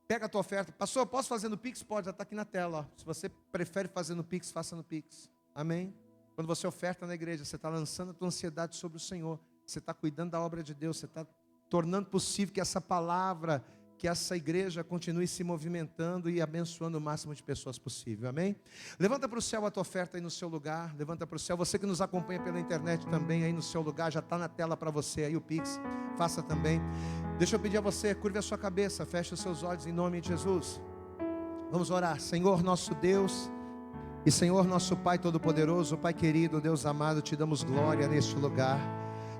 Pega a tua oferta. Pastor, posso fazer no Pix? Pode, já está aqui na tela, ó. Se você prefere fazer no Pix, faça no Pix. Amém? Quando você oferta na igreja, você está lançando a tua ansiedade sobre o Senhor. Você está cuidando da obra de Deus. Você está tornando possível que essa palavra, que essa igreja continue se movimentando e abençoando o máximo de pessoas possível. Amém? Levanta para o céu a tua oferta aí no seu lugar. Levanta para o céu. Você que nos acompanha pela internet também aí no seu lugar. Já está na tela para você aí o Pix. Faça também. Deixa eu pedir a você, curve a sua cabeça. Feche os seus olhos em nome de Jesus. Vamos orar. Senhor nosso Deus e Senhor nosso Pai Todo-Poderoso, Pai querido, Deus amado, te damos glória neste lugar.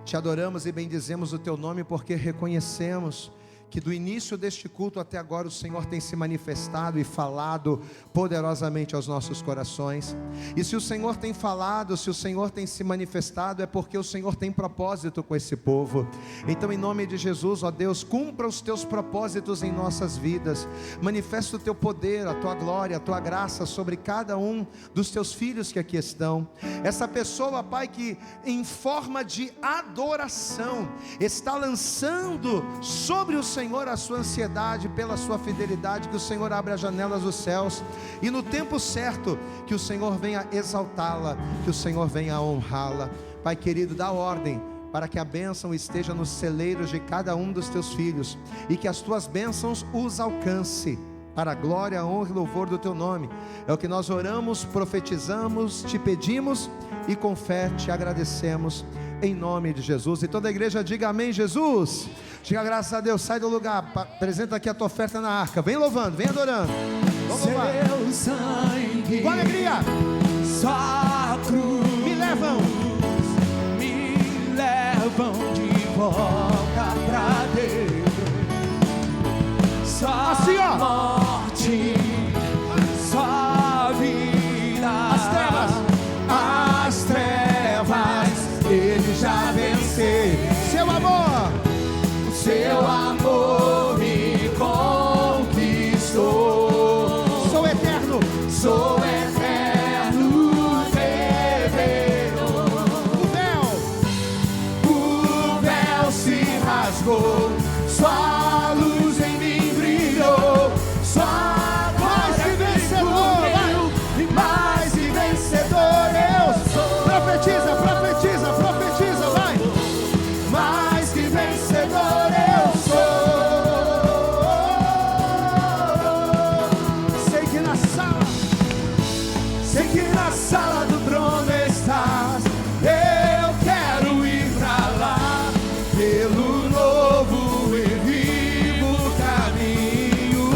Te adoramos e bendizemos o teu nome, porque reconhecemos que do início deste culto até agora o Senhor tem se manifestado e falado poderosamente aos nossos corações. E se o Senhor tem falado, se o Senhor tem se manifestado, é porque o Senhor tem propósito com esse povo. Então, em nome de Jesus, ó Deus, cumpra os teus propósitos em nossas vidas. Manifesta o teu poder, a tua glória, a tua graça sobre cada um dos teus filhos que aqui estão. Essa pessoa, Pai, que em forma de adoração está lançando sobre o Senhor a sua ansiedade pela sua fidelidade, que o Senhor abra as janelas dos céus e no tempo certo que o Senhor venha exaltá-la, que o Senhor venha honrá-la. Pai querido, dá ordem para que a bênção esteja nos celeiros de cada um dos teus filhos, e que as tuas bênçãos os alcance, para a glória, a honra e louvor do teu nome. É o que nós oramos, profetizamos, te pedimos e com fé te agradecemos, em nome de Jesus. E toda a igreja diga amém, Jesus. Diga graças a Deus. Sai do lugar, apresenta aqui a tua oferta na arca. Vem louvando, vem adorando. Vamos lá. Seu sangue, com alegria, sua cruz, me levam de volta pra Deus. Sua assim, ó, morte, sua vida, as trevas, ele já venceu. Seu amor me conquistou. Sou eterno, o véu se rasgou, sua luz em mim brilhou, sua mais que vencedor, e mais que vencedor eu sou. Profetiza, profetiza, profetiza, vai. Mais que vencedor eu sou. Sei que na sala do trono estás. Eu quero ir pra lá, pelo novo e vivo caminho.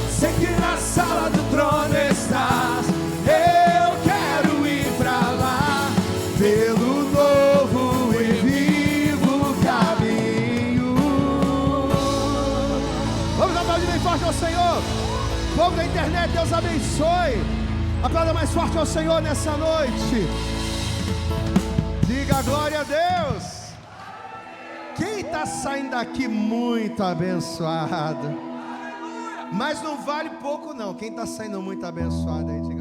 Sei que na sala do trono estás. Eu quero ir pra lá, pelo novo e vivo caminho. Vamos aplaudir bem forte ao Senhor. Povo da internet, Deus abençoe. Aplauda mais forte ao Senhor nessa noite. Diga glória a Deus. Quem está saindo daqui muito abençoado? Mas não vale pouco não. Quem está saindo muito abençoado aí, diga